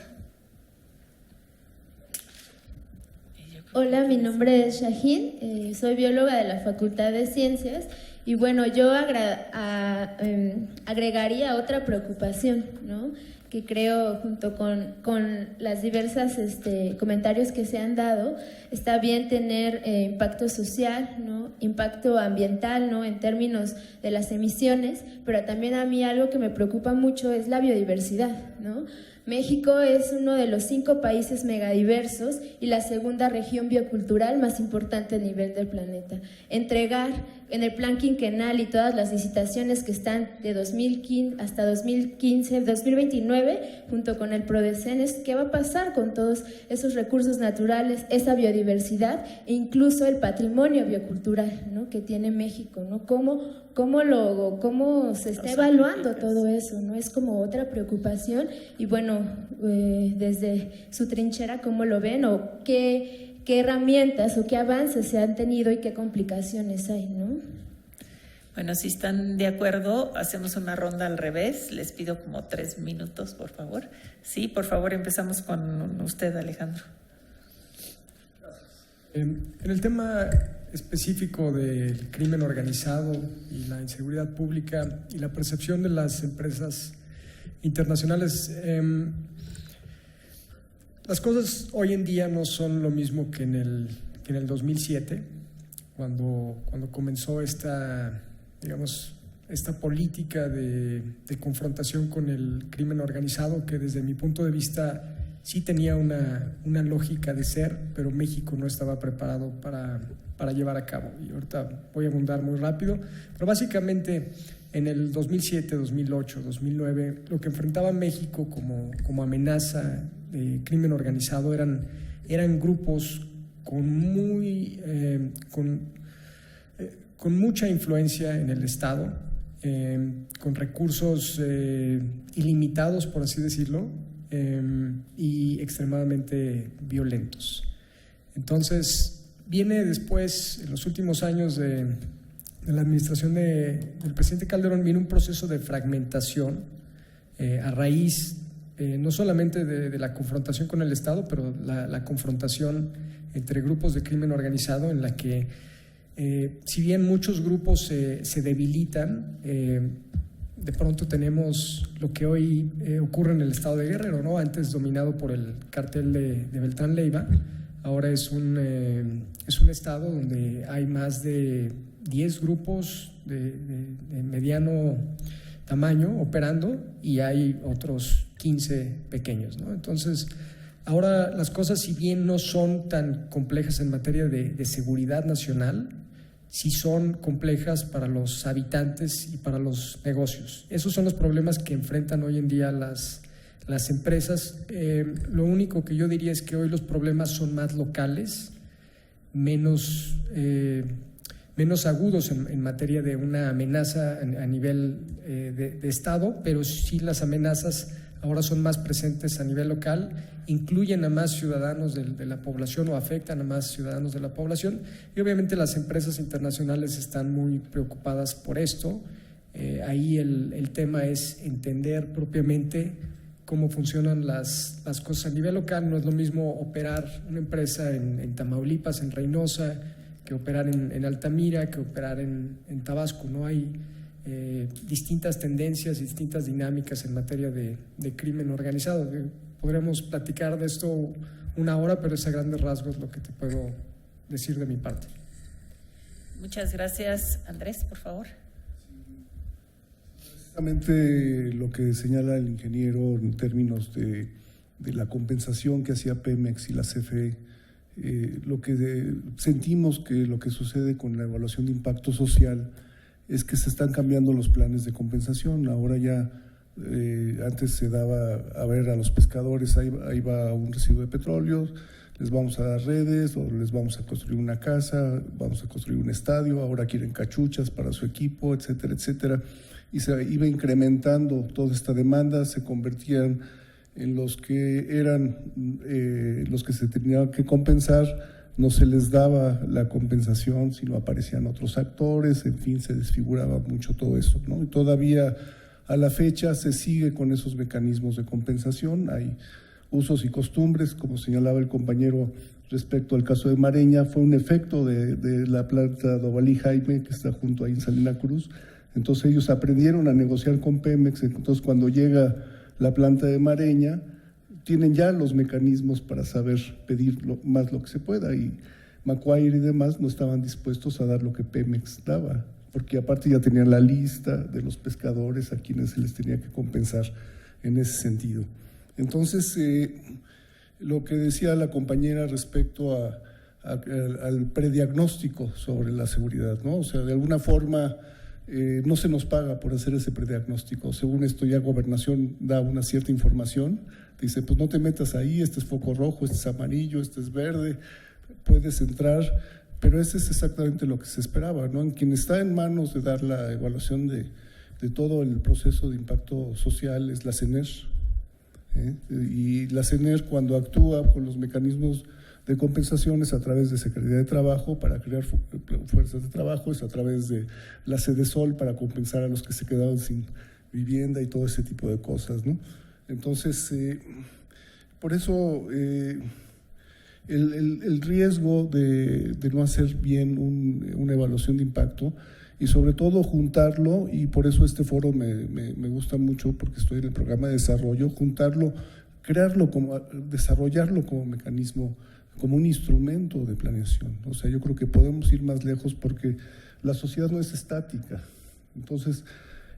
Hola, mi nombre es Shahin, soy bióloga de la Facultad de Ciencias y bueno, yo agregaría otra preocupación, ¿no? Que creo junto con las diversas comentarios que se han dado, está bien tener impacto social, ¿no? Impacto ambiental, ¿no? En términos de las emisiones, pero también a mí algo que me preocupa mucho es la biodiversidad, ¿no? México es uno de los 5 países megadiversos y la segunda región biocultural más importante a nivel del planeta. Entregar en el plan quinquenal y todas las licitaciones que están de 2015 hasta 2029, junto con el PRODECEN, ¿qué va a pasar con todos esos recursos naturales, esa biodiversidad e incluso el patrimonio biocultural, ¿no? Que tiene México, ¿no? ¿Cómo se está evaluando todo eso, ¿no? Es como otra preocupación y bueno, desde su trinchera, ¿cómo lo ven? ¿O qué herramientas o qué avances se han tenido y qué complicaciones hay, ¿no? Bueno, si están de acuerdo, hacemos una ronda al revés. Les pido como 3 minutos, por favor. Sí, por favor, empezamos con usted, Alejandro. En el tema específico del crimen organizado y la inseguridad pública y la percepción de las empresas internacionales, Las cosas hoy en día no son lo mismo que en el 2007, cuando comenzó esta política de confrontación con el crimen organizado, que desde mi punto de vista sí tenía una lógica de ser, pero México no estaba preparado para llevar a cabo. Y ahorita voy a abundar muy rápido, pero básicamente en el 2007, 2008, 2009, lo que enfrentaba México como amenaza de crimen organizado eran grupos con mucha influencia en el Estado, con recursos ilimitados, por así decirlo, y extremadamente violentos. Entonces, viene después, en los últimos años de la administración del presidente Calderón, viene un proceso de fragmentación a raíz no solamente de la confrontación con el Estado, pero la confrontación entre grupos de crimen organizado, en la que si bien muchos grupos se debilitan, de pronto tenemos lo que hoy ocurre en el estado de Guerrero, ¿no? Antes dominado por el cártel de Beltrán Leiva, ahora es un estado donde hay más de 10 grupos de mediano tamaño operando y hay otros 15 pequeños, ¿no? Entonces, ahora las cosas, si bien no son tan complejas en materia de seguridad nacional, sí son complejas para los habitantes y para los negocios. Esos son los problemas que enfrentan hoy en día las empresas. Lo único que yo diría es que hoy los problemas son más locales, menos agudos en materia de una amenaza a nivel de Estado, pero sí las amenazas ahora son más presentes a nivel local, incluyen a más ciudadanos de la población o afectan a más ciudadanos de la población, y obviamente las empresas internacionales están muy preocupadas por esto. Ahí el tema es entender propiamente cómo funcionan las cosas a nivel local. No es lo mismo operar una empresa en Tamaulipas, en Reynosa, que operar en Altamira, que operar en Tabasco. No hay distintas tendencias, distintas dinámicas en materia de crimen organizado. Podríamos platicar de esto una hora, pero es a grandes rasgos lo que te puedo decir de mi parte. Muchas gracias. Andrés, por favor. Exactamente lo que señala el ingeniero en términos de la compensación que hacía Pemex y la CFE. Lo que sentimos que lo que sucede con la evaluación de impacto social es que se están cambiando los planes de compensación. Ahora ya, antes se daba a ver a los pescadores, ahí va un residuo de petróleo, les vamos a dar redes o les vamos a construir una casa, vamos a construir un estadio, ahora quieren cachuchas para su equipo, etcétera, etcétera. Y se iba incrementando toda esta demanda, se convertían en los que eran los que se tenían que compensar. No se les daba la compensación, sino aparecían otros actores, en fin, se desfiguraba mucho todo eso, ¿no? Y todavía a la fecha se sigue con esos mecanismos de compensación. Hay usos y costumbres, como señalaba el compañero respecto al caso de Mareña, fue un efecto de la planta Dovalí Jaime, que está junto ahí en Salina Cruz. Entonces ellos aprendieron a negociar con Pemex. Entonces cuando llega la planta de Mareña, tienen ya los mecanismos para saber pedir más lo que se pueda, y Macquarie y demás no estaban dispuestos a dar lo que Pemex daba, porque aparte ya tenían la lista de los pescadores a quienes se les tenía que compensar en ese sentido. Entonces, lo que decía la compañera respecto al prediagnóstico sobre la seguridad, ¿no? O sea, de alguna forma no se nos paga por hacer ese prediagnóstico. Según esto, ya Gobernación da una cierta información. Dice, pues no te metas ahí, este es foco rojo, este es amarillo, este es verde, puedes entrar, pero ese es exactamente lo que se esperaba, ¿no? En quien está en manos de dar la evaluación de todo el proceso de impacto social es la CENER, y la CENER, cuando actúa con los mecanismos de compensaciones a través de Secretaría de Trabajo para crear fuerzas de trabajo, es a través de la Sedesol para compensar a los que se quedaron sin vivienda y todo ese tipo de cosas, ¿no? Entonces, por eso el riesgo de no hacer bien una evaluación de impacto, y sobre todo juntarlo, y por eso este foro me gusta mucho porque estoy en el programa de desarrollo, juntarlo desarrollarlo como mecanismo, como un instrumento de planeación. O sea, yo creo que podemos ir más lejos porque la sociedad no es estática. Entonces,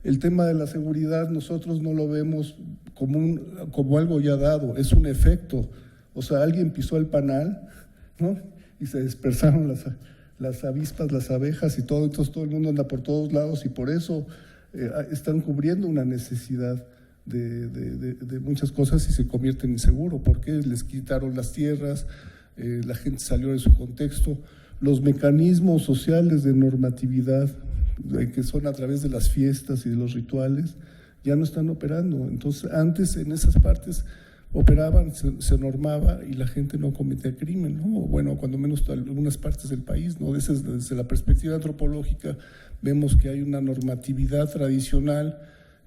el tema de la seguridad nosotros no lo vemos como algo ya dado, es un efecto. O sea, alguien pisó el panal, ¿no? Y se dispersaron las avispas, las abejas y todo, entonces todo el mundo anda por todos lados y por eso están cubriendo una necesidad de muchas cosas y se convierten en inseguro, porque les quitaron las tierras, la gente salió de su contexto, los mecanismos sociales de normatividad que son a través de las fiestas y de los rituales ya no están operando. Entonces antes en esas partes operaban, se normaba y la gente no cometía crimen, ¿no? Bueno, cuando menos en algunas partes del país, ¿no? Desde la perspectiva antropológica vemos que hay una normatividad tradicional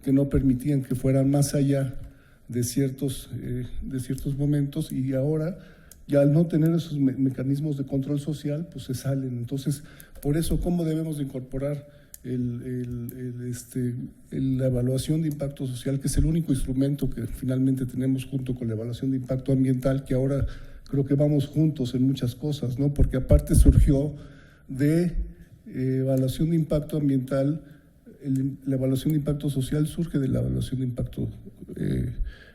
que no permitían que fueran más allá de ciertos momentos, y ahora ya al no tener esos mecanismos de control social, pues se salen. Entonces, por eso, ¿cómo debemos de incorporar la evaluación de impacto social, que es el único instrumento que finalmente tenemos junto con la evaluación de impacto ambiental, que ahora creo que vamos juntos en muchas cosas, ¿no? Porque aparte surgió de evaluación de impacto ambiental, la evaluación de impacto social surge de la evaluación de impacto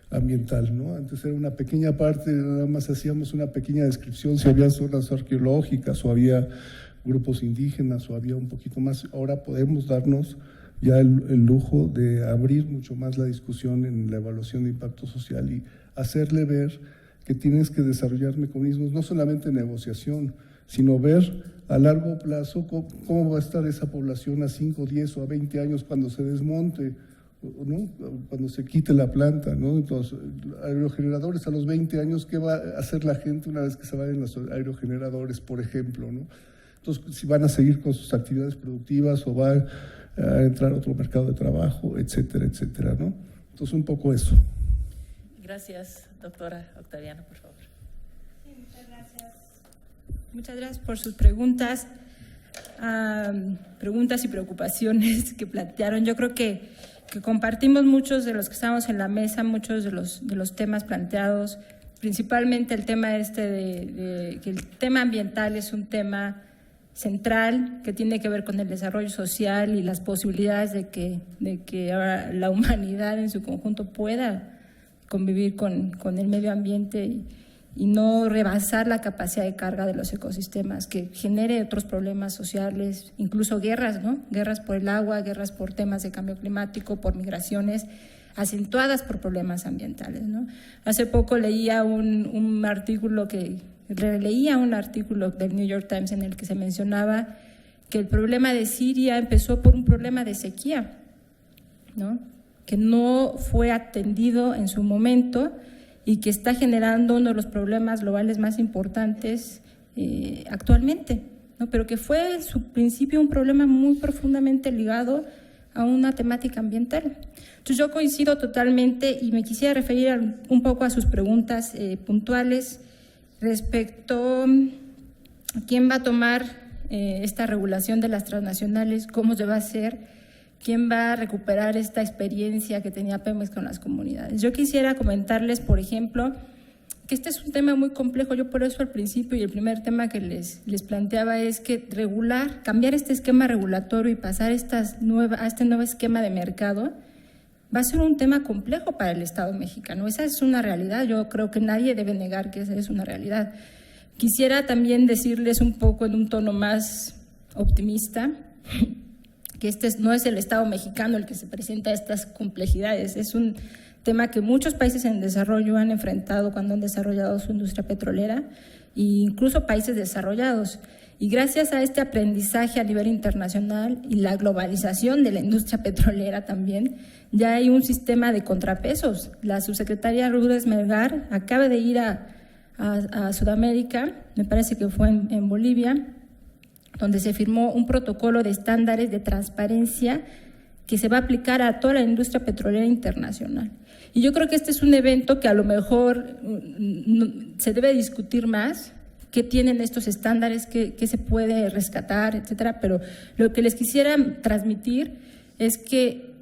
ambiental, ¿no? Antes era una pequeña parte, nada más hacíamos una pequeña descripción, si había zonas arqueológicas o había grupos indígenas o había un poquito más. Ahora podemos darnos ya el lujo de abrir mucho más la discusión en la evaluación de impacto social y hacerle ver que tienes que desarrollar mecanismos no solamente de negociación, sino ver a largo plazo cómo va a estar esa población a 5, 10 o a 20 años cuando se desmonte, ¿no? Cuando se quite la planta, ¿no? Entonces, aerogeneradores a los 20 años, ¿qué va a hacer la gente una vez que se vayan los aerogeneradores, por ejemplo, ¿no? Entonces, si van a seguir con sus actividades productivas o va a entrar a otro mercado de trabajo, etcétera, etcétera, ¿no? Entonces, un poco eso. Gracias, doctora Octaviano, por favor. Sí, muchas gracias. Muchas gracias por sus preguntas, preguntas y preocupaciones que plantearon. Yo creo que compartimos muchos de los que estamos en la mesa, muchos de los temas planteados, principalmente el tema de que el tema ambiental es un tema central que tiene que ver con el desarrollo social y las posibilidades de que ahora la humanidad en su conjunto pueda convivir con el medio ambiente y no rebasar la capacidad de carga de los ecosistemas, que genere otros problemas sociales, incluso guerras, ¿no? Guerras por el agua, guerras por temas de cambio climático, por migraciones, acentuadas por problemas ambientales, ¿no? Hace poco leía un artículo releía un artículo del New York Times en el que se mencionaba que el problema de Siria empezó por un problema de sequía, ¿no? Que no fue atendido en su momento y que está generando uno de los problemas globales más importantes actualmente, ¿no? Pero que fue en su principio un problema muy profundamente ligado a una temática ambiental. Entonces yo coincido totalmente y me quisiera referir un poco a sus preguntas puntuales respecto a quién va a tomar esta regulación de las transnacionales, cómo se va a hacer, quién va a recuperar esta experiencia que tenía Pemex con las comunidades. Yo quisiera comentarles, por ejemplo, que este es un tema muy complejo. Yo por eso al principio y el primer tema que les planteaba es que cambiar este esquema regulatorio y pasar a este nuevo esquema de mercado va a ser un tema complejo para el Estado mexicano. Esa es una realidad. Yo creo que nadie debe negar que esa es una realidad. Quisiera también decirles un poco en un tono más optimista que no es el Estado mexicano el que se presenta a estas complejidades. Es un tema que muchos países en desarrollo han enfrentado cuando han desarrollado su industria petrolera, e incluso países desarrollados. Y gracias a este aprendizaje a nivel internacional y la globalización de la industria petrolera también, ya hay un sistema de contrapesos. La subsecretaria Lourdes Melgar acaba de ir a Sudamérica, me parece que fue en Bolivia, donde se firmó un protocolo de estándares de transparencia que se va a aplicar a toda la industria petrolera internacional. Y yo creo que este es un evento que a lo mejor se debe discutir más, qué tienen estos estándares, qué se puede rescatar, etcétera. Pero lo que les quisiera transmitir es que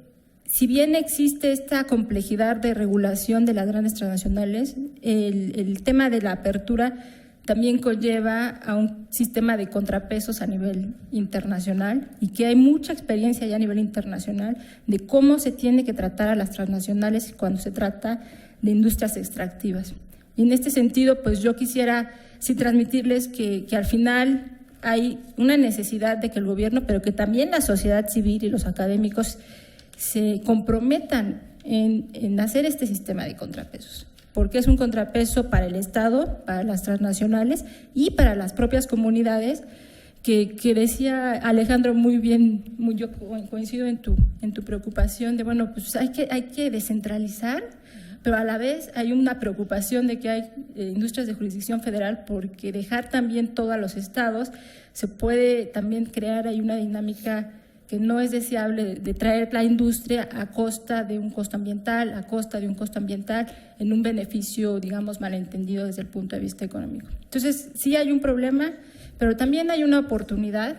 si bien existe esta complejidad de regulación de las grandes transnacionales, el tema de la apertura también conlleva a un sistema de contrapesos a nivel internacional y que hay mucha experiencia ya a nivel internacional de cómo se tiene que tratar a las transnacionales cuando se trata de industrias extractivas. Y en este sentido, pues yo quisiera sí transmitirles que al final hay una necesidad de que el gobierno, pero que también la sociedad civil y los académicos se comprometan en hacer este sistema de contrapesos, porque es un contrapeso para el Estado, para las transnacionales y para las propias comunidades, que decía Alejandro muy bien, yo coincido en tu preocupación de, bueno, pues hay que descentralizar, pero a la vez hay una preocupación de que hay industrias de jurisdicción federal, porque dejar también todo a los estados se puede también crear ahí una dinámica que no es deseable de traer la industria a costa de un costo ambiental, en un beneficio, digamos, malentendido desde el punto de vista económico. Entonces, sí hay un problema, pero también hay una oportunidad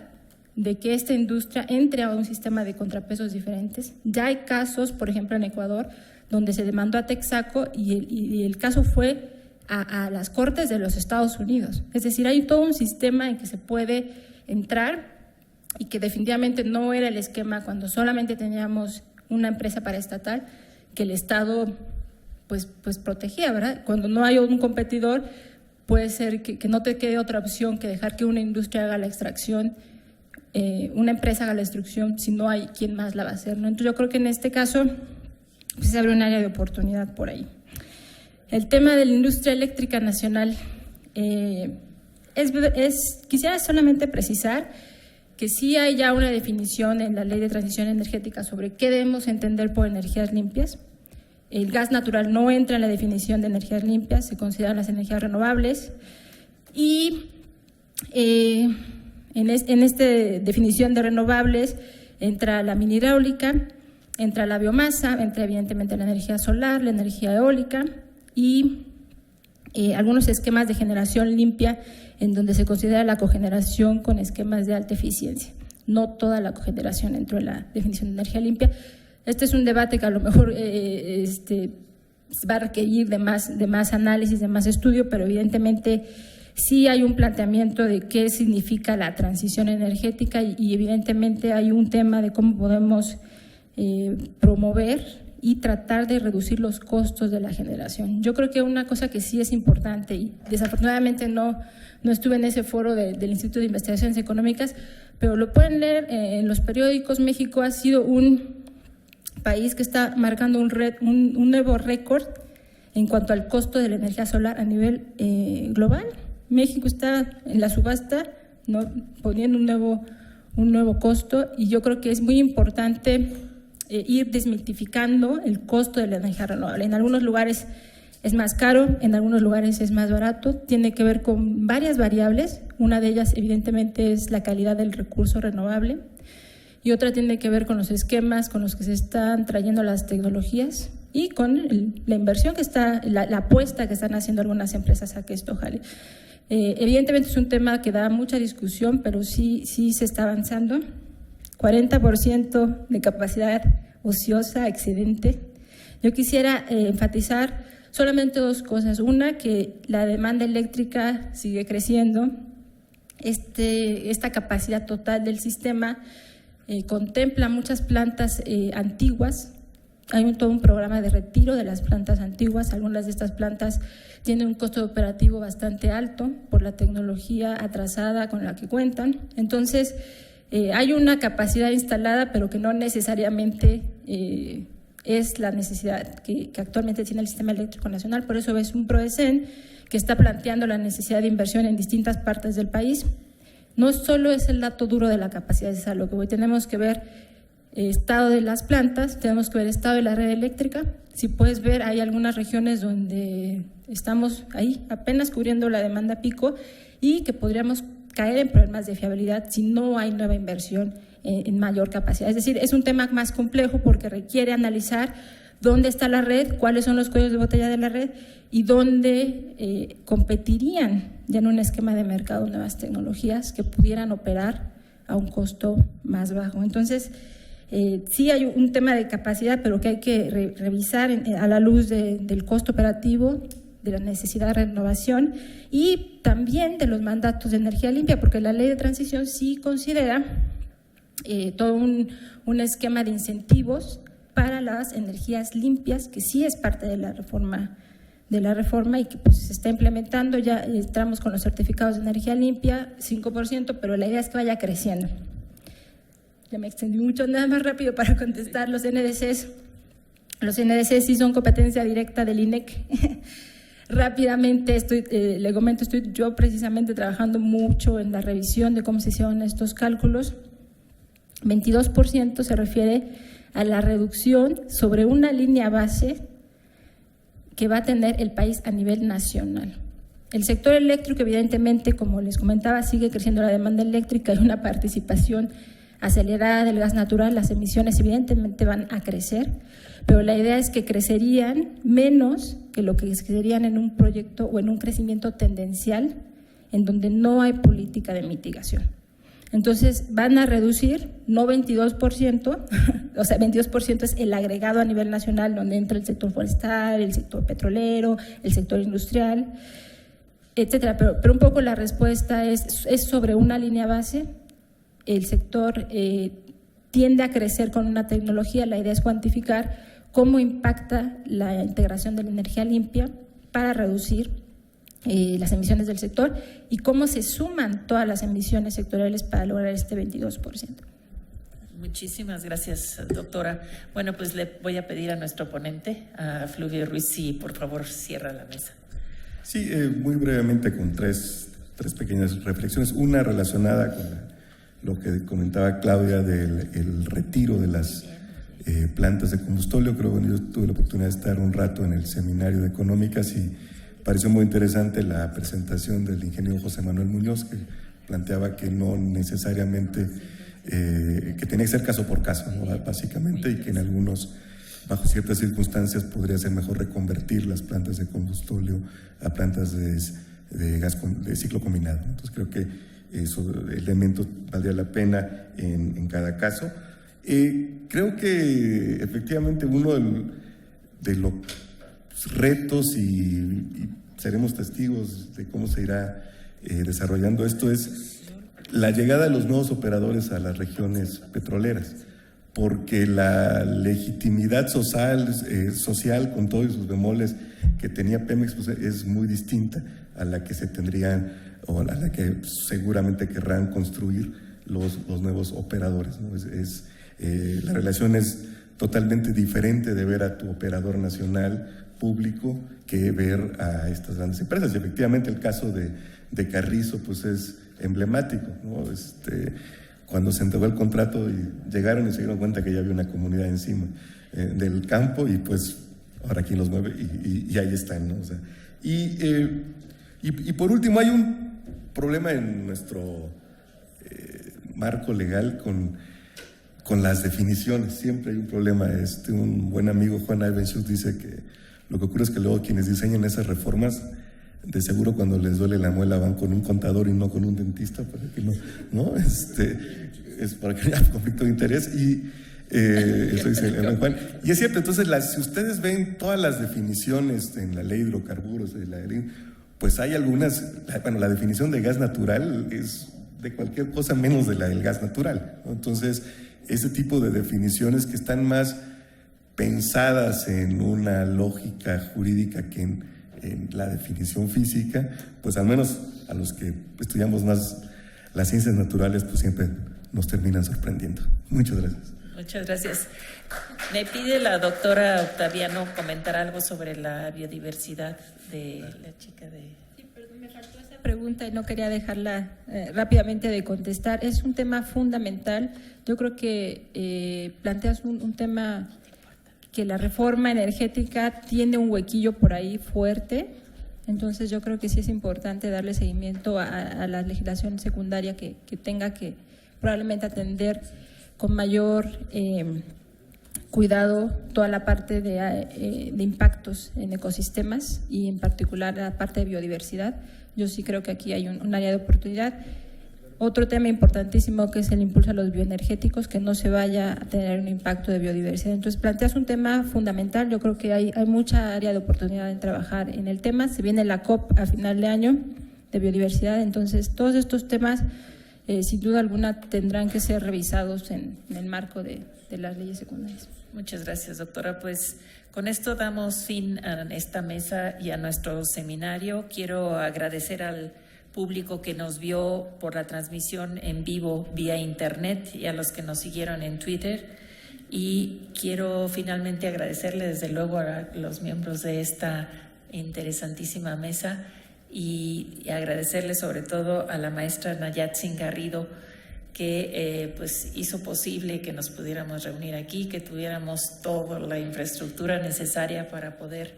de que esta industria entre a un sistema de contrapesos diferentes. Ya hay casos, por ejemplo, en Ecuador, donde se demandó a Texaco y el caso fue a las Cortes de los Estados Unidos. Es decir, hay todo un sistema en que se puede entrar y que definitivamente no era el esquema cuando solamente teníamos una empresa paraestatal que el Estado pues protegía, ¿verdad? Cuando no hay un competidor, puede ser que no te quede otra opción que dejar que una industria haga la extracción, una empresa haga la extracción, si no hay quien más la va a hacer, ¿no? Entonces yo creo que en este caso pues, se abre un área de oportunidad por ahí. El tema de la industria eléctrica nacional, quisiera solamente precisar que sí hay ya una definición en la Ley de Transición Energética sobre qué debemos entender por energías limpias. El gas natural no entra en la definición de energías limpias, se consideran las energías renovables. Y en esta definición de renovables entra la mini hidráulica, entra la biomasa, entra evidentemente la energía solar, la energía eólica y algunos esquemas de generación limpia en donde se considera la cogeneración con esquemas de alta eficiencia. No toda la cogeneración entró en la definición de energía limpia. Este es un debate que a lo mejor va a requerir de más análisis, de más estudio, pero evidentemente sí hay un planteamiento de qué significa la transición energética y evidentemente hay un tema de cómo podemos promover y tratar de reducir los costos de la generación. Yo creo que una cosa que sí es importante, y desafortunadamente no estuve en ese foro del Instituto de Investigaciones Económicas, pero lo pueden leer en los periódicos. México ha sido un país que está marcando un nuevo récord en cuanto al costo de la energía solar a nivel global. México está en la subasta, ¿no?, poniendo un nuevo costo, y yo creo que es muy importante ir desmitificando el costo de la energía renovable. En algunos lugares es más caro, en algunos lugares es más barato, tiene que ver con varias variables. Una de ellas evidentemente es la calidad del recurso renovable y otra tiene que ver con los esquemas con los que se están trayendo las tecnologías y con la inversión que está, la apuesta que están haciendo algunas empresas a que esto jale. Evidentemente es un tema que da mucha discusión, pero sí se está avanzando. 40% de capacidad ociosa, excedente. Yo quisiera enfatizar solamente dos cosas. Una, que la demanda eléctrica sigue creciendo. Esta capacidad total del sistema contempla muchas plantas antiguas. Hay todo un programa de retiro de las plantas antiguas. Algunas de estas plantas tienen un costo operativo bastante alto por la tecnología atrasada con la que cuentan. Entonces, hay una capacidad instalada, pero que no necesariamente es la necesidad que actualmente tiene el sistema eléctrico nacional. Por eso es un PRODECEN que está planteando la necesidad de inversión en distintas partes del país. No solo es el dato duro de la capacidad, es algo que hoy tenemos que ver estado de las plantas, tenemos que ver estado de la red eléctrica. Si puedes ver, hay algunas regiones donde estamos ahí apenas cubriendo la demanda pico y que podríamos caer en problemas de fiabilidad si no hay nueva inversión en mayor capacidad. Es decir, es un tema más complejo porque requiere analizar dónde está la red, cuáles son los cuellos de botella de la red y dónde competirían ya en un esquema de mercado nuevas tecnologías que pudieran operar a un costo más bajo. Entonces, Sí hay un tema de capacidad, pero que hay que revisar a la luz del costo operativo, de la necesidad de renovación y también de los mandatos de energía limpia, porque la ley de transición sí considera todo un esquema de incentivos para las energías limpias, que sí es parte de la reforma y que pues se está implementando. Ya estamos con los certificados de energía limpia, 5%, pero la idea es que vaya creciendo. Ya me extendí mucho, nada más rápido para contestar. Los NDCs sí son competencia directa del INEC. Rápidamente le comento, estoy yo precisamente trabajando mucho en la revisión de cómo se hicieron estos cálculos. 22% se refiere a la reducción sobre una línea base que va a tener el país a nivel nacional. El sector eléctrico, evidentemente, como les comentaba, sigue creciendo la demanda eléctrica, hay una participación acelerada del gas natural, las emisiones evidentemente van a crecer, pero la idea es que crecerían menos que lo que crecerían en un proyecto o en un crecimiento tendencial en donde no hay política de mitigación. Entonces van a reducir, no 22%, o sea, 22% es el agregado a nivel nacional donde entra el sector forestal, el sector petrolero, el sector industrial, etcétera. Pero un poco la respuesta es sobre una línea base. El sector tiende a crecer con una tecnología, la idea es cuantificar cómo impacta la integración de la energía limpia para reducir las emisiones del sector y cómo se suman todas las emisiones sectoriales para lograr este 22%. Muchísimas gracias, doctora. Bueno, pues le voy a pedir a nuestro ponente, a Fluvio Ruiz, si por favor cierra la mesa. Sí, muy brevemente con tres pequeñas reflexiones. Una relacionada con lo que comentaba Claudia del retiro de las plantas de combustible. Creo que yo tuve la oportunidad de estar un rato en el seminario de económicas y pareció muy interesante la presentación del ingeniero José Manuel Muñoz, que planteaba que no necesariamente, que tenía que ser caso por caso, ¿no? Básicamente, y que en bajo ciertas circunstancias podría ser mejor reconvertir las plantas de combustible a plantas de gas de ciclo combinado. Entonces creo que esos elementos valdría la pena en cada caso. Creo que efectivamente uno de los retos y seremos testigos de cómo se irá desarrollando esto es la llegada de los nuevos operadores a las regiones petroleras, porque la legitimidad social con todos sus bemoles que tenía Pemex pues, es muy distinta a la que se tendrían o a la que seguramente querrán construir los nuevos operadores, ¿no? La relación es totalmente diferente de ver a tu operador nacional público que ver a estas grandes empresas. Y efectivamente el caso de Carrizo pues es emblemático, ¿no? Cuando se entregó el contrato y llegaron y se dieron cuenta que ya había una comunidad encima del campo y pues ahora aquí los mueve y ahí están, ¿no? O sea, y por último hay un problema en nuestro marco legal con las definiciones. Siempre hay un problema. Un buen amigo, Juan Ivenschutz, dice que lo que ocurre es que luego quienes diseñan esas reformas, de seguro cuando les duele la muela van con un contador y no con un dentista, para que no es para que haya conflicto de interés. Y eso dice el Juan. Y es cierto, entonces si ustedes ven todas las definiciones en la ley de hidrocarburos, pues hay algunas, bueno, la definición de gas natural es de cualquier cosa menos de la del gas natural, ¿no? Entonces, ese tipo de definiciones que están más pensadas en una lógica jurídica que en la definición física, pues al menos a los que estudiamos más las ciencias naturales, pues siempre nos terminan sorprendiendo. Muchas gracias. Muchas gracias. Me pide la doctora Octaviano comentar algo sobre la biodiversidad de la chica de... Sí, perdón, me faltó esa pregunta y no quería dejarla rápidamente de contestar. Es un tema fundamental. Yo creo que planteas un tema que la reforma energética tiene un huequillo por ahí fuerte. Entonces yo creo que sí es importante darle seguimiento a la legislación secundaria que tenga que probablemente atender con mayor cuidado toda la parte de impactos en ecosistemas y en particular la parte de biodiversidad. Yo sí creo que aquí hay un área de oportunidad. Otro tema importantísimo que es el impulso a los bioenergéticos, que no se vaya a tener un impacto de biodiversidad. Entonces planteas un tema fundamental, yo creo que hay mucha área de oportunidad en trabajar en el tema. Se viene la COP a final de año de biodiversidad, entonces todos estos temas sin duda alguna tendrán que ser revisados en el marco de las leyes secundarias. Muchas gracias, doctora. Pues con esto damos fin a esta mesa y a nuestro seminario. Quiero agradecer al público que nos vio por la transmisión en vivo vía internet y a los que nos siguieron en Twitter. Y quiero finalmente agradecerle desde luego a los miembros de esta interesantísima mesa y agradecerle sobre todo a la maestra Nayatzin Garrido, que pues hizo posible que nos pudiéramos reunir aquí, que tuviéramos toda la infraestructura necesaria para poder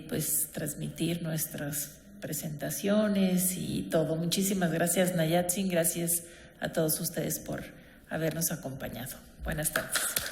pues transmitir nuestras presentaciones y todo. Muchísimas gracias, Nayatzin, gracias a todos ustedes por habernos acompañado. Buenas tardes.